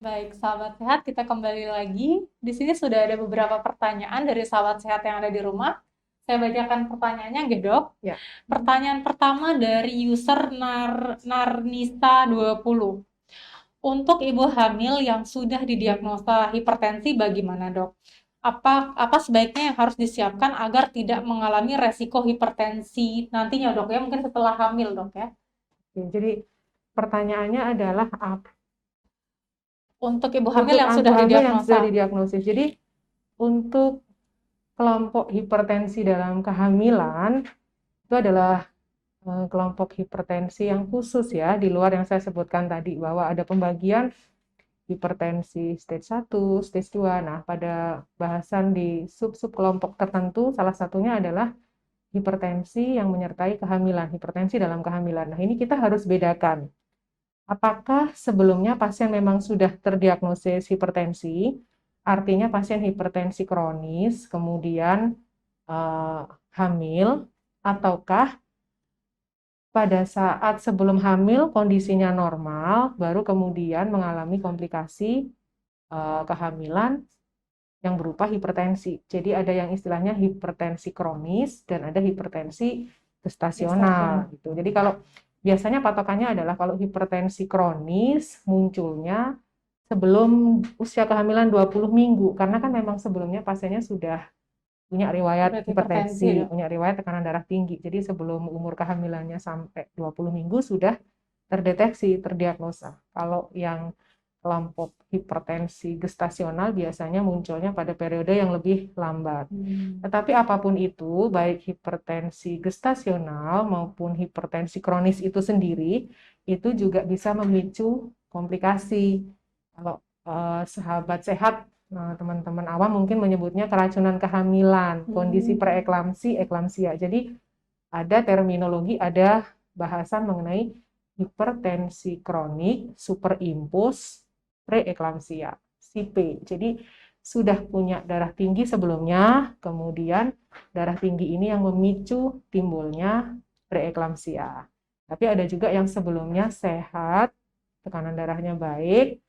Baik, sahabat sehat, kita kembali lagi. Di sini sudah ada beberapa pertanyaan dari sahabat sehat yang ada di rumah. Saya bacakan pertanyaannya, nggih, Dok. Ya. Pertanyaan pertama dari user Narnista20. Untuk ibu hamil yang sudah didiagnosa hipertensi bagaimana, Dok? Apa sebaiknya yang harus disiapkan agar tidak mengalami resiko hipertensi nantinya, Dok, ya? Mungkin setelah hamil, Dok, ya. Oke, jadi pertanyaannya adalah apa? Untuk ibu hamil yang sudah didiagnosis. Jadi untuk kelompok hipertensi dalam kehamilan itu adalah kelompok hipertensi yang khusus ya, di luar yang saya sebutkan tadi, bahwa ada pembagian hipertensi stage 1, stage 2. Nah, pada bahasan di sub-sub kelompok tertentu, salah satunya adalah hipertensi yang menyertai kehamilan, hipertensi dalam kehamilan. Nah, ini kita harus bedakan. Apakah sebelumnya pasien memang sudah terdiagnosis hipertensi, artinya pasien hipertensi kronis, kemudian hamil, ataukah pada saat sebelum hamil kondisinya normal, baru kemudian mengalami komplikasi kehamilan yang berupa hipertensi. Jadi ada yang istilahnya hipertensi kronis dan ada hipertensi gestasional gitu. Jadi kalau biasanya patokannya adalah kalau hipertensi kronis munculnya sebelum usia kehamilan 20 minggu, karena kan memang sebelumnya pasiennya sudah punya riwayat Berarti hipertensi, hipertensi, Dok. punya riwayat tekanan darah tinggi. Jadi sebelum umur kehamilannya sampai 20 minggu sudah terdeteksi, terdiagnosa. Kalau yang kelompok hipertensi gestasional biasanya munculnya pada periode yang lebih lambat. Tetapi apapun itu, baik hipertensi gestasional maupun hipertensi kronis itu sendiri, itu juga bisa memicu komplikasi. Kalau sahabat sehat, teman-teman awam mungkin menyebutnya keracunan kehamilan, kondisi preeklamsi, eklamsia. Jadi ada terminologi, ada bahasan mengenai hipertensi kronik superimpus preeklamsia, CP. Jadi sudah punya darah tinggi sebelumnya, kemudian darah tinggi ini yang memicu timbulnya preeklamsia. Tapi ada juga yang sebelumnya sehat, tekanan darahnya baik,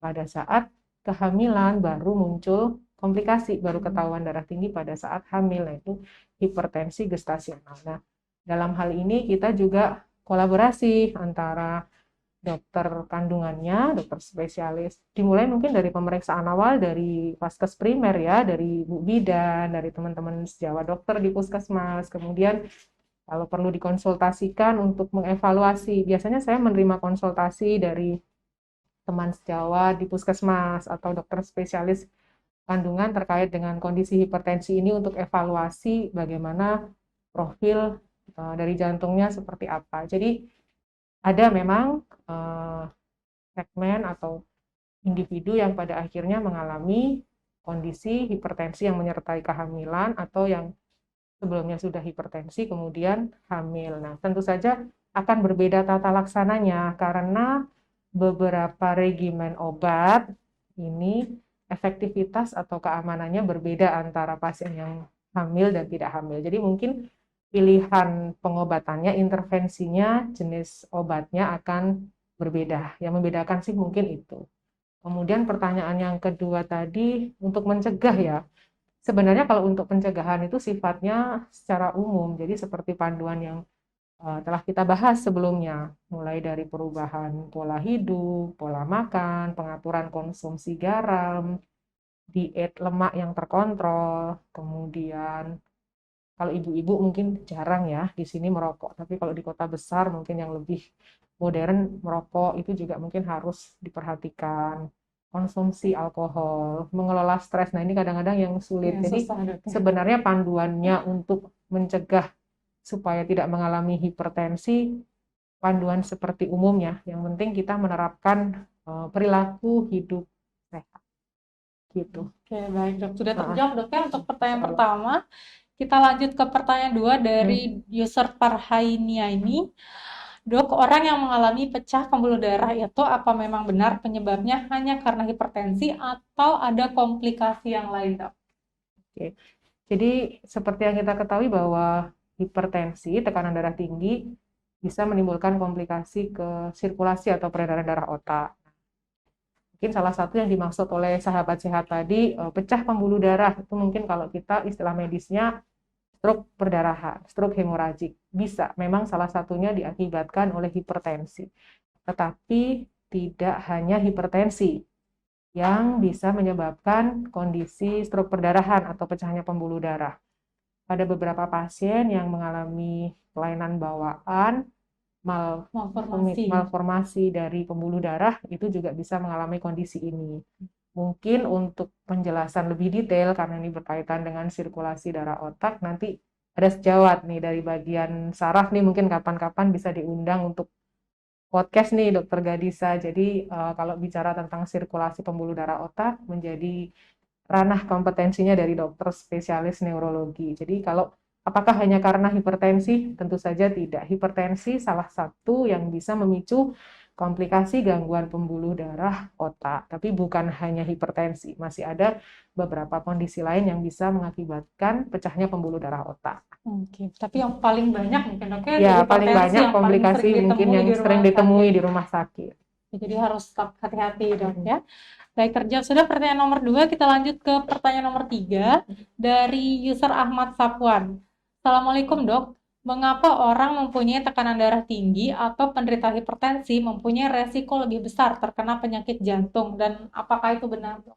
pada saat kehamilan baru muncul komplikasi, baru ketahuan darah tinggi pada saat hamil, yaitu hipertensi gestasional. Nah, dalam hal ini kita juga kolaborasi antara dokter kandungannya, dokter spesialis, dimulai mungkin dari pemeriksaan awal dari vaskes primer ya, dari Bu Bidan, dari teman-teman sejawat dokter di puskesmas, kemudian kalau perlu dikonsultasikan untuk mengevaluasi, biasanya saya menerima konsultasi dari teman sejawat di puskesmas atau dokter spesialis kandungan terkait dengan kondisi hipertensi ini untuk evaluasi bagaimana profil dari jantungnya seperti apa. Jadi ada memang segmen atau individu yang pada akhirnya mengalami kondisi hipertensi yang menyertai kehamilan atau yang sebelumnya sudah hipertensi kemudian hamil. Nah, tentu saja akan berbeda tata laksananya karena beberapa regimen obat ini efektivitas atau keamanannya berbeda antara pasien yang hamil dan tidak hamil. Jadi mungkin pilihan pengobatannya, intervensinya, jenis obatnya akan berbeda. Yang membedakan sih mungkin itu. Kemudian pertanyaan yang kedua tadi, untuk mencegah ya. Sebenarnya kalau untuk pencegahan itu sifatnya secara umum, jadi seperti panduan yang telah kita bahas sebelumnya, mulai dari perubahan pola hidup, pola makan, pengaturan konsumsi garam, diet lemak yang terkontrol, kemudian kalau ibu-ibu mungkin jarang ya di sini merokok, tapi kalau di kota besar mungkin yang lebih modern merokok itu juga mungkin harus diperhatikan. Konsumsi alkohol, mengelola stres. Nah, ini kadang-kadang yang sulit. Ya, Jadi susah, Dok, ya. sebenarnya panduannya untuk mencegah supaya tidak mengalami hipertensi, panduan seperti umumnya. Yang penting kita menerapkan perilaku hidup sehat. Gitu. Oke, baik, Dok. Sudah Nah, terjawab, Dok, ya, untuk pertanyaan Insya Allah. pertama. Kita lanjut ke pertanyaan 2 dari user Parhainia ini. Dok, orang yang mengalami pecah pembuluh darah itu apa memang benar penyebabnya hanya karena hipertensi atau ada komplikasi yang lain, Dok? Oke. Jadi seperti yang kita ketahui bahwa hipertensi, tekanan darah tinggi bisa menimbulkan komplikasi ke sirkulasi atau peredaran darah otak. Mungkin salah satu yang dimaksud oleh sahabat sehat tadi, pecah pembuluh darah, itu mungkin kalau kita istilah medisnya stroke perdarahan, stroke hemoragik. Bisa, memang salah satunya diakibatkan oleh hipertensi. Tetapi tidak hanya hipertensi yang bisa menyebabkan kondisi stroke perdarahan atau pecahnya pembuluh darah. Pada beberapa pasien yang mengalami kelainan bawaan, malformasi dari pembuluh darah, itu juga bisa mengalami kondisi ini. Mungkin untuk penjelasan lebih detail, karena ini berkaitan dengan sirkulasi darah otak, nanti ada sejawat nih dari bagian saraf nih, mungkin kapan-kapan bisa diundang untuk podcast nih Dokter Gadisa. Jadi kalau bicara tentang sirkulasi pembuluh darah otak menjadi ranah kompetensinya dari dokter spesialis neurologi. Jadi kalau apakah hanya karena hipertensi? Tentu saja tidak. Hipertensi salah satu yang bisa memicu komplikasi gangguan pembuluh darah otak, tapi bukan hanya hipertensi, masih ada beberapa kondisi lain yang bisa mengakibatkan pecahnya pembuluh darah otak. Oke, tapi yang paling banyak mungkin, Dok, Ya, paling banyak komplikasi mungkin yang sering ditemui di rumah sakit. Jadi harus tetap hati-hati, Dok, ya. Baik, terjawab sudah pertanyaan nomor 2, kita lanjut ke pertanyaan nomor 3 dari user Ahmad Sapwan. Assalamualaikum, Dok. Mengapa orang mempunyai tekanan darah tinggi atau penderita hipertensi mempunyai resiko lebih besar terkena penyakit jantung, dan apakah itu benar, Dok?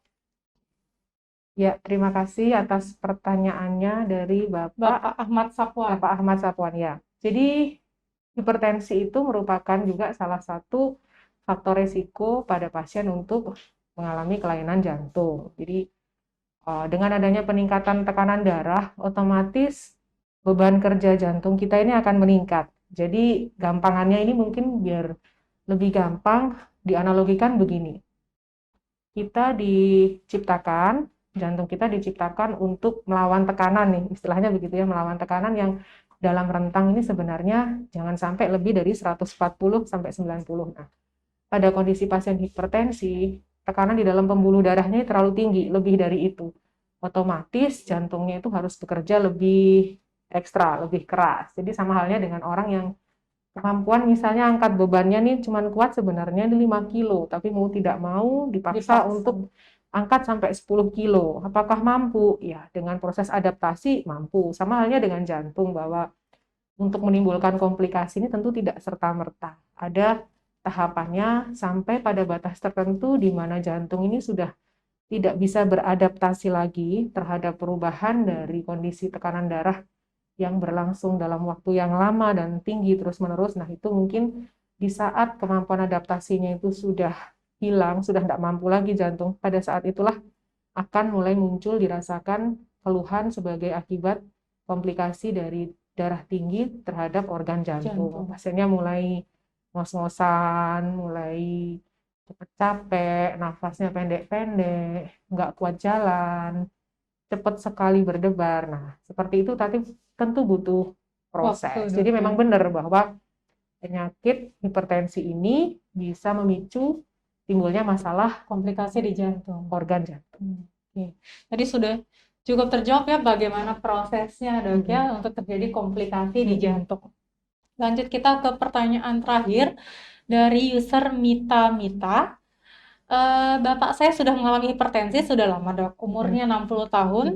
Ya, terima kasih atas pertanyaannya dari Bapak Ahmad Sapwan. Bapak Ahmad Sapwan ya. Jadi hipertensi itu merupakan juga salah satu faktor resiko pada pasien untuk mengalami kelainan jantung. Jadi dengan adanya peningkatan tekanan darah, otomatis beban kerja jantung kita ini akan meningkat. Jadi gampangannya ini mungkin biar lebih gampang dianalogikan begini. Jantung kita diciptakan untuk melawan tekanan nih, istilahnya begitu ya, melawan tekanan yang dalam rentang ini sebenarnya jangan sampai lebih dari 140 sampai 90. Nah, pada kondisi pasien hipertensi, tekanan di dalam pembuluh darahnya terlalu tinggi, lebih dari itu. Otomatis jantungnya itu harus bekerja lebih ekstra, lebih keras. Jadi sama halnya dengan orang yang kemampuan misalnya angkat bebannya nih cuman kuat sebenarnya di 5 kilo, tapi mau tidak mau dipaksa untuk angkat sampai 10 kilo. Apakah mampu? Ya, dengan proses adaptasi mampu. Sama halnya dengan jantung, bahwa untuk menimbulkan komplikasi ini tentu tidak serta-merta. Ada tahapannya sampai pada batas tertentu di mana jantung ini sudah tidak bisa beradaptasi lagi terhadap perubahan dari kondisi tekanan darah yang berlangsung dalam waktu yang lama dan tinggi terus-menerus. Nah, itu mungkin di saat kemampuan adaptasinya itu sudah hilang, sudah tidak mampu lagi jantung, pada saat itulah akan mulai muncul dirasakan keluhan sebagai akibat komplikasi dari darah tinggi terhadap organ jantung. Pasiennya mulai ngos-ngosan, mulai cepat capek, nafasnya pendek-pendek, nggak kuat jalan, cepat sekali berdebar. Nah, seperti itu tadi tentu butuh proses. Jadi memang benar bahwa penyakit hipertensi ini bisa memicu timbulnya masalah komplikasi di jantung, organ jantung. Oke. Tadi sudah cukup terjawab ya bagaimana prosesnya, Dok, ya, untuk terjadi komplikasi di jantung. Lanjut kita ke pertanyaan terakhir dari user Mita. Bapak saya sudah mengalami hipertensi sudah lama, Dok. Umurnya 60 tahun.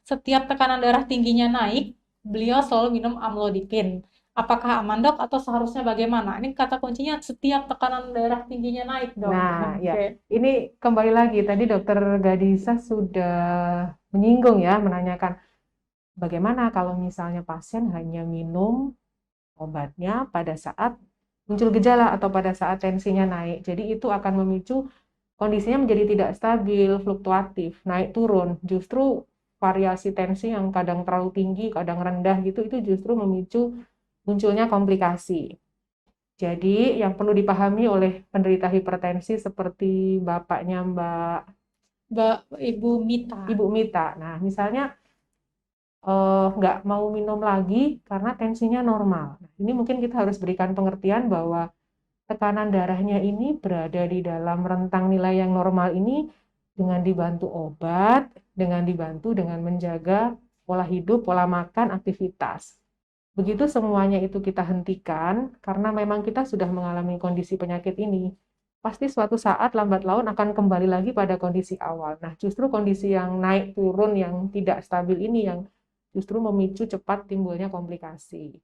Setiap tekanan darah tingginya naik, beliau selalu minum amlodipin. Apakah aman, Dok, atau seharusnya bagaimana? Ini kata kuncinya setiap tekanan darah tingginya naik, Dok. Nah, ya, ini kembali lagi tadi Dokter Gadisa sudah menyinggung ya, menanyakan bagaimana kalau misalnya pasien hanya minum obatnya pada saat muncul gejala atau pada saat tensinya naik. Jadi itu akan memicu kondisinya menjadi tidak stabil, fluktuatif, naik turun. Justru variasi tensi yang kadang terlalu tinggi, kadang rendah gitu, itu justru memicu munculnya komplikasi. Jadi yang perlu dipahami oleh penderita hipertensi seperti bapaknya Ibu Mita. Nah, misalnya nggak mau minum lagi karena tensinya normal. Nah, ini mungkin kita harus berikan pengertian bahwa tekanan darahnya ini berada di dalam rentang nilai yang normal ini dengan dibantu obat, dengan menjaga pola hidup, pola makan, aktivitas. Begitu semuanya itu kita hentikan, karena memang kita sudah mengalami kondisi penyakit ini, pasti suatu saat lambat laun akan kembali lagi pada kondisi awal. Nah, justru kondisi yang naik turun yang tidak stabil ini yang justru memicu cepat timbulnya komplikasi.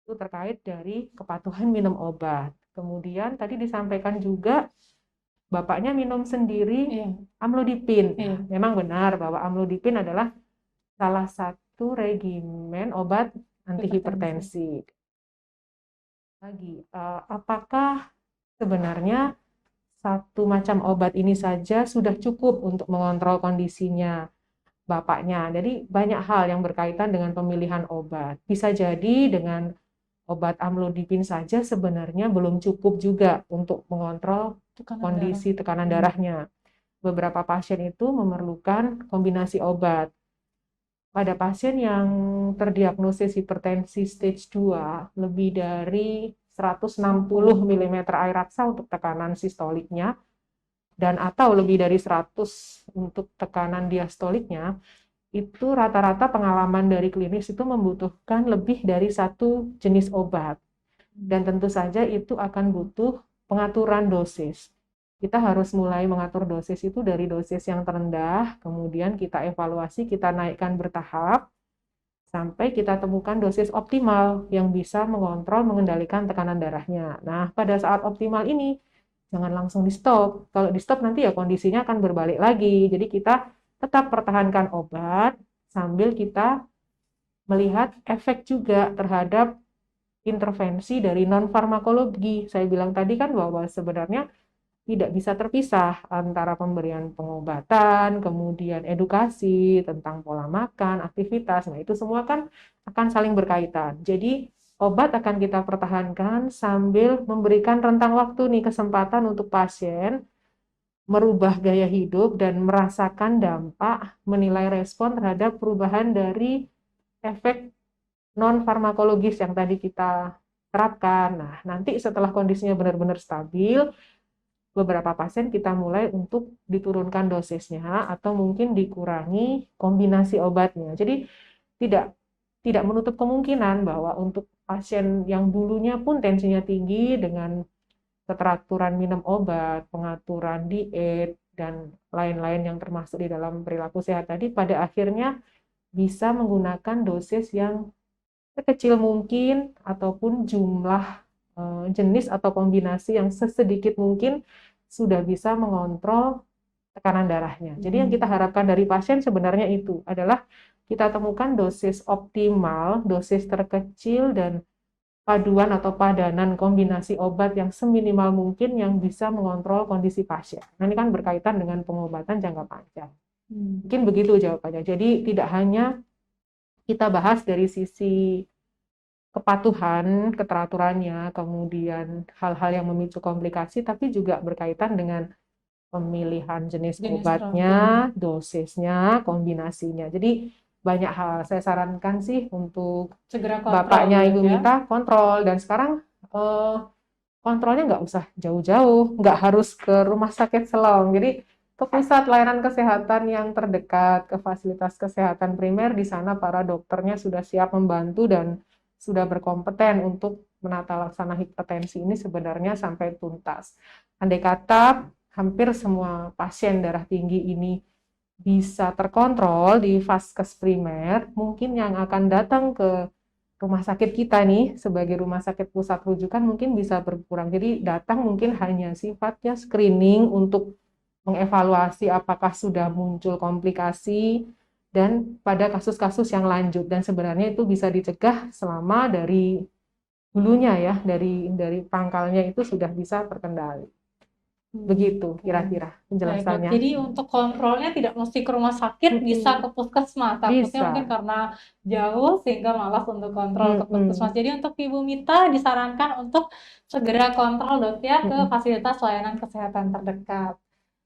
Itu terkait dari kepatuhan minum obat. Kemudian tadi disampaikan juga bapaknya minum sendiri amlodipin. Memang benar bahwa amlodipin adalah salah satu regimen obat antihipertensi. Lagi, apakah sebenarnya satu macam obat ini saja sudah cukup untuk mengontrol kondisinya bapaknya? Jadi banyak hal yang berkaitan dengan pemilihan obat. Bisa jadi dengan obat amlodipin saja sebenarnya belum cukup juga untuk mengontrol kondisi tekanan darahnya. Beberapa pasien itu memerlukan kombinasi obat. Pada pasien yang terdiagnosis hipertensi stage 2, lebih dari 160 mm air raksa untuk tekanan sistoliknya, dan atau lebih dari 100 untuk tekanan diastoliknya, itu rata-rata pengalaman dari klinis itu membutuhkan lebih dari satu jenis obat. Dan tentu saja itu akan butuh pengaturan dosis. Kita harus mulai mengatur dosis itu dari dosis yang terendah, kemudian kita evaluasi, kita naikkan bertahap, sampai kita temukan dosis optimal yang bisa mengontrol, mengendalikan tekanan darahnya. Nah, pada saat optimal ini, jangan langsung di stop. Kalau di stop nanti ya kondisinya akan berbalik lagi. Jadi kita tetap pertahankan obat sambil kita melihat efek juga terhadap intervensi dari non-farmakologi. Saya bilang tadi kan bahwa sebenarnya tidak bisa terpisah antara pemberian pengobatan, kemudian edukasi tentang pola makan, aktivitas. Nah, itu semua kan akan saling berkaitan. Jadi, obat akan kita pertahankan sambil memberikan rentang waktu nih kesempatan untuk pasien merubah gaya hidup dan merasakan dampak, menilai respon terhadap perubahan dari efek non-farmakologis yang tadi kita terapkan. Nah, nanti setelah kondisinya benar-benar stabil, beberapa pasien kita mulai untuk diturunkan dosisnya atau mungkin dikurangi kombinasi obatnya. Jadi tidak tidak menutup kemungkinan bahwa untuk pasien yang dulunya pun tensinya tinggi dengan keteraturan minum obat, pengaturan diet, dan lain-lain yang termasuk di dalam perilaku sehat tadi, pada akhirnya bisa menggunakan dosis yang sekecil mungkin ataupun jumlah jenis atau kombinasi yang sesedikit mungkin sudah bisa mengontrol tekanan darahnya. Jadi yang kita harapkan dari pasien sebenarnya itu adalah kita temukan dosis optimal, dosis terkecil, dan paduan atau padanan kombinasi obat yang seminimal mungkin yang bisa mengontrol kondisi pasien. Nah, ini kan berkaitan dengan pengobatan jangka panjang. Mungkin begitu jawabannya. Jadi tidak hanya kita bahas dari sisi kepatuhan, keteraturannya, kemudian hal-hal yang memicu komplikasi, tapi juga berkaitan dengan pemilihan jenis obatnya, dosisnya, kombinasinya. Jadi banyak hal. Saya sarankan sih untuk Segera kontrol bapaknya Ibu ya. Mita kontrol, dan sekarang kontrolnya nggak usah jauh-jauh, nggak harus ke rumah sakit Selong. Jadi ke pusat layanan kesehatan yang terdekat, ke fasilitas kesehatan primer, di sana para dokternya sudah siap membantu dan sudah berkompeten untuk menata laksana hipertensi ini sebenarnya sampai tuntas. Andai kata hampir semua pasien darah tinggi ini bisa terkontrol di vaskes primer, mungkin yang akan datang ke rumah sakit kita nih sebagai rumah sakit pusat rujukan mungkin bisa berkurang. Jadi datang mungkin hanya sifatnya screening untuk mengevaluasi apakah sudah muncul komplikasi dan pada kasus-kasus yang lanjut, dan sebenarnya itu bisa dicegah selama dari hulunya ya, dari pangkalnya itu sudah bisa terkendali. Begitu kira-kira penjelasannya. Jadi untuk kontrolnya tidak mesti ke rumah sakit, bisa ke puskesmas. Takutnya Bisa. mungkin karena jauh sehingga malas untuk kontrol ke puskesmas. Jadi untuk Ibu Mita disarankan untuk segera kontrol dok ya ke fasilitas layanan kesehatan terdekat.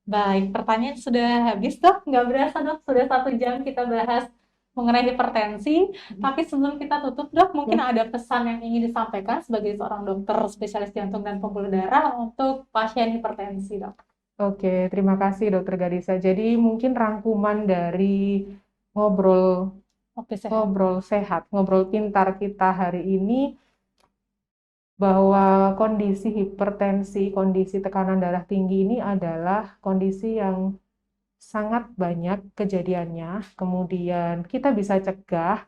Baik, pertanyaan sudah habis dok, nggak berasa dok, sudah 1 jam kita bahas mengenai hipertensi. Tapi sebelum kita tutup dok, mungkin ada pesan yang ingin disampaikan sebagai seorang dokter spesialis jantung dan pembuluh darah untuk pasien hipertensi dok. Oke, terima kasih Dokter Gadisa. Jadi mungkin rangkuman dari ngobrol sehat, ngobrol pintar kita hari ini, bahwa kondisi hipertensi, kondisi tekanan darah tinggi ini adalah kondisi yang sangat banyak kejadiannya, kemudian kita bisa cegah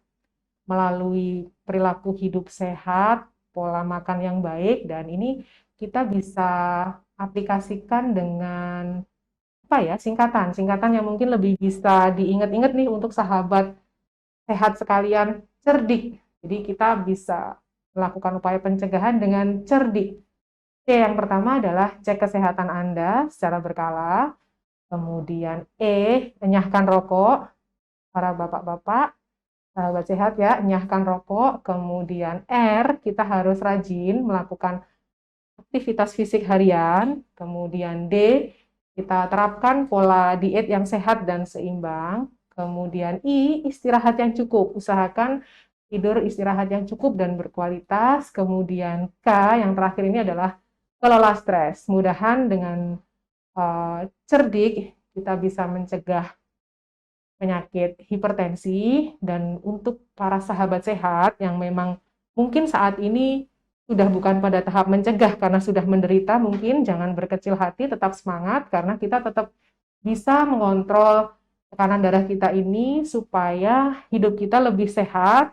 melalui perilaku hidup sehat, pola makan yang baik, dan ini kita bisa aplikasikan dengan singkatan yang mungkin lebih bisa diingat-ingat nih untuk sahabat sehat sekalian, cerdik. Jadi kita bisa melakukan upaya pencegahan dengan cerdik. Yang pertama adalah cek kesehatan Anda secara berkala. Kemudian enyahkan rokok. Para bapak-bapak, sahabat sehat ya, enyahkan rokok. Kemudian kita harus rajin melakukan aktivitas fisik harian. Kemudian kita terapkan pola diet yang sehat dan seimbang. Kemudian istirahat yang cukup. Usahakan tidur istirahat yang cukup dan berkualitas. Kemudian yang terakhir ini adalah kelola stres. Mudahan dengan cerdik kita bisa mencegah penyakit hipertensi. Dan untuk para sahabat sehat yang memang mungkin saat ini sudah bukan pada tahap mencegah karena sudah menderita, mungkin jangan berkecil hati, tetap semangat karena kita tetap bisa mengontrol tekanan darah kita ini supaya hidup kita lebih sehat,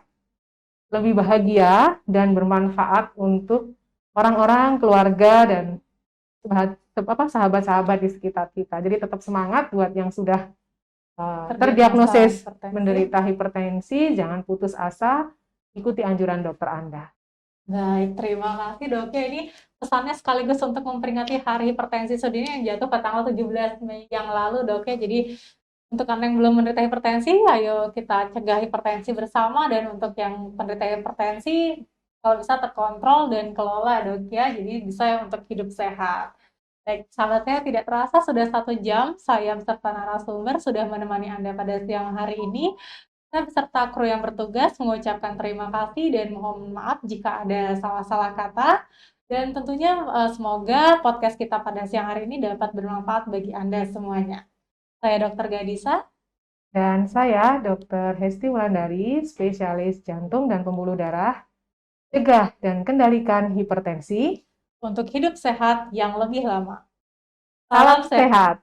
lebih bahagia, dan bermanfaat untuk orang-orang, keluarga, dan sahabat-sahabat di sekitar kita. Jadi tetap semangat buat yang sudah terdiagnosis menderita hipertensi, jangan putus asa, ikuti anjuran dokter Anda. Baik, terima kasih dok. Ya, ini pesannya sekaligus untuk memperingati Hari Hipertensi Sedunia yang jatuh pada tanggal 17 Mei yang lalu dok ya. Jadi untuk Anda yang belum menderita hipertensi, ayo kita cegah hipertensi bersama, dan untuk yang penderita hipertensi, kalau bisa terkontrol dan kelola dok ya, jadi bisa untuk hidup sehat. Baik, sahabatnya, tidak terasa sudah 1 jam saya beserta narasumber sudah menemani Anda pada siang hari ini. Saya beserta kru yang bertugas mengucapkan terima kasih dan mohon maaf jika ada salah-salah kata. Dan tentunya semoga podcast kita pada siang hari ini dapat bermanfaat bagi Anda semuanya. Saya Dr. Gadisa. Dan saya Dr. Hesti Wulandari, spesialis jantung dan pembuluh darah. Cegah dan kendalikan hipertensi Untuk hidup sehat yang lebih lama. Salam sehat.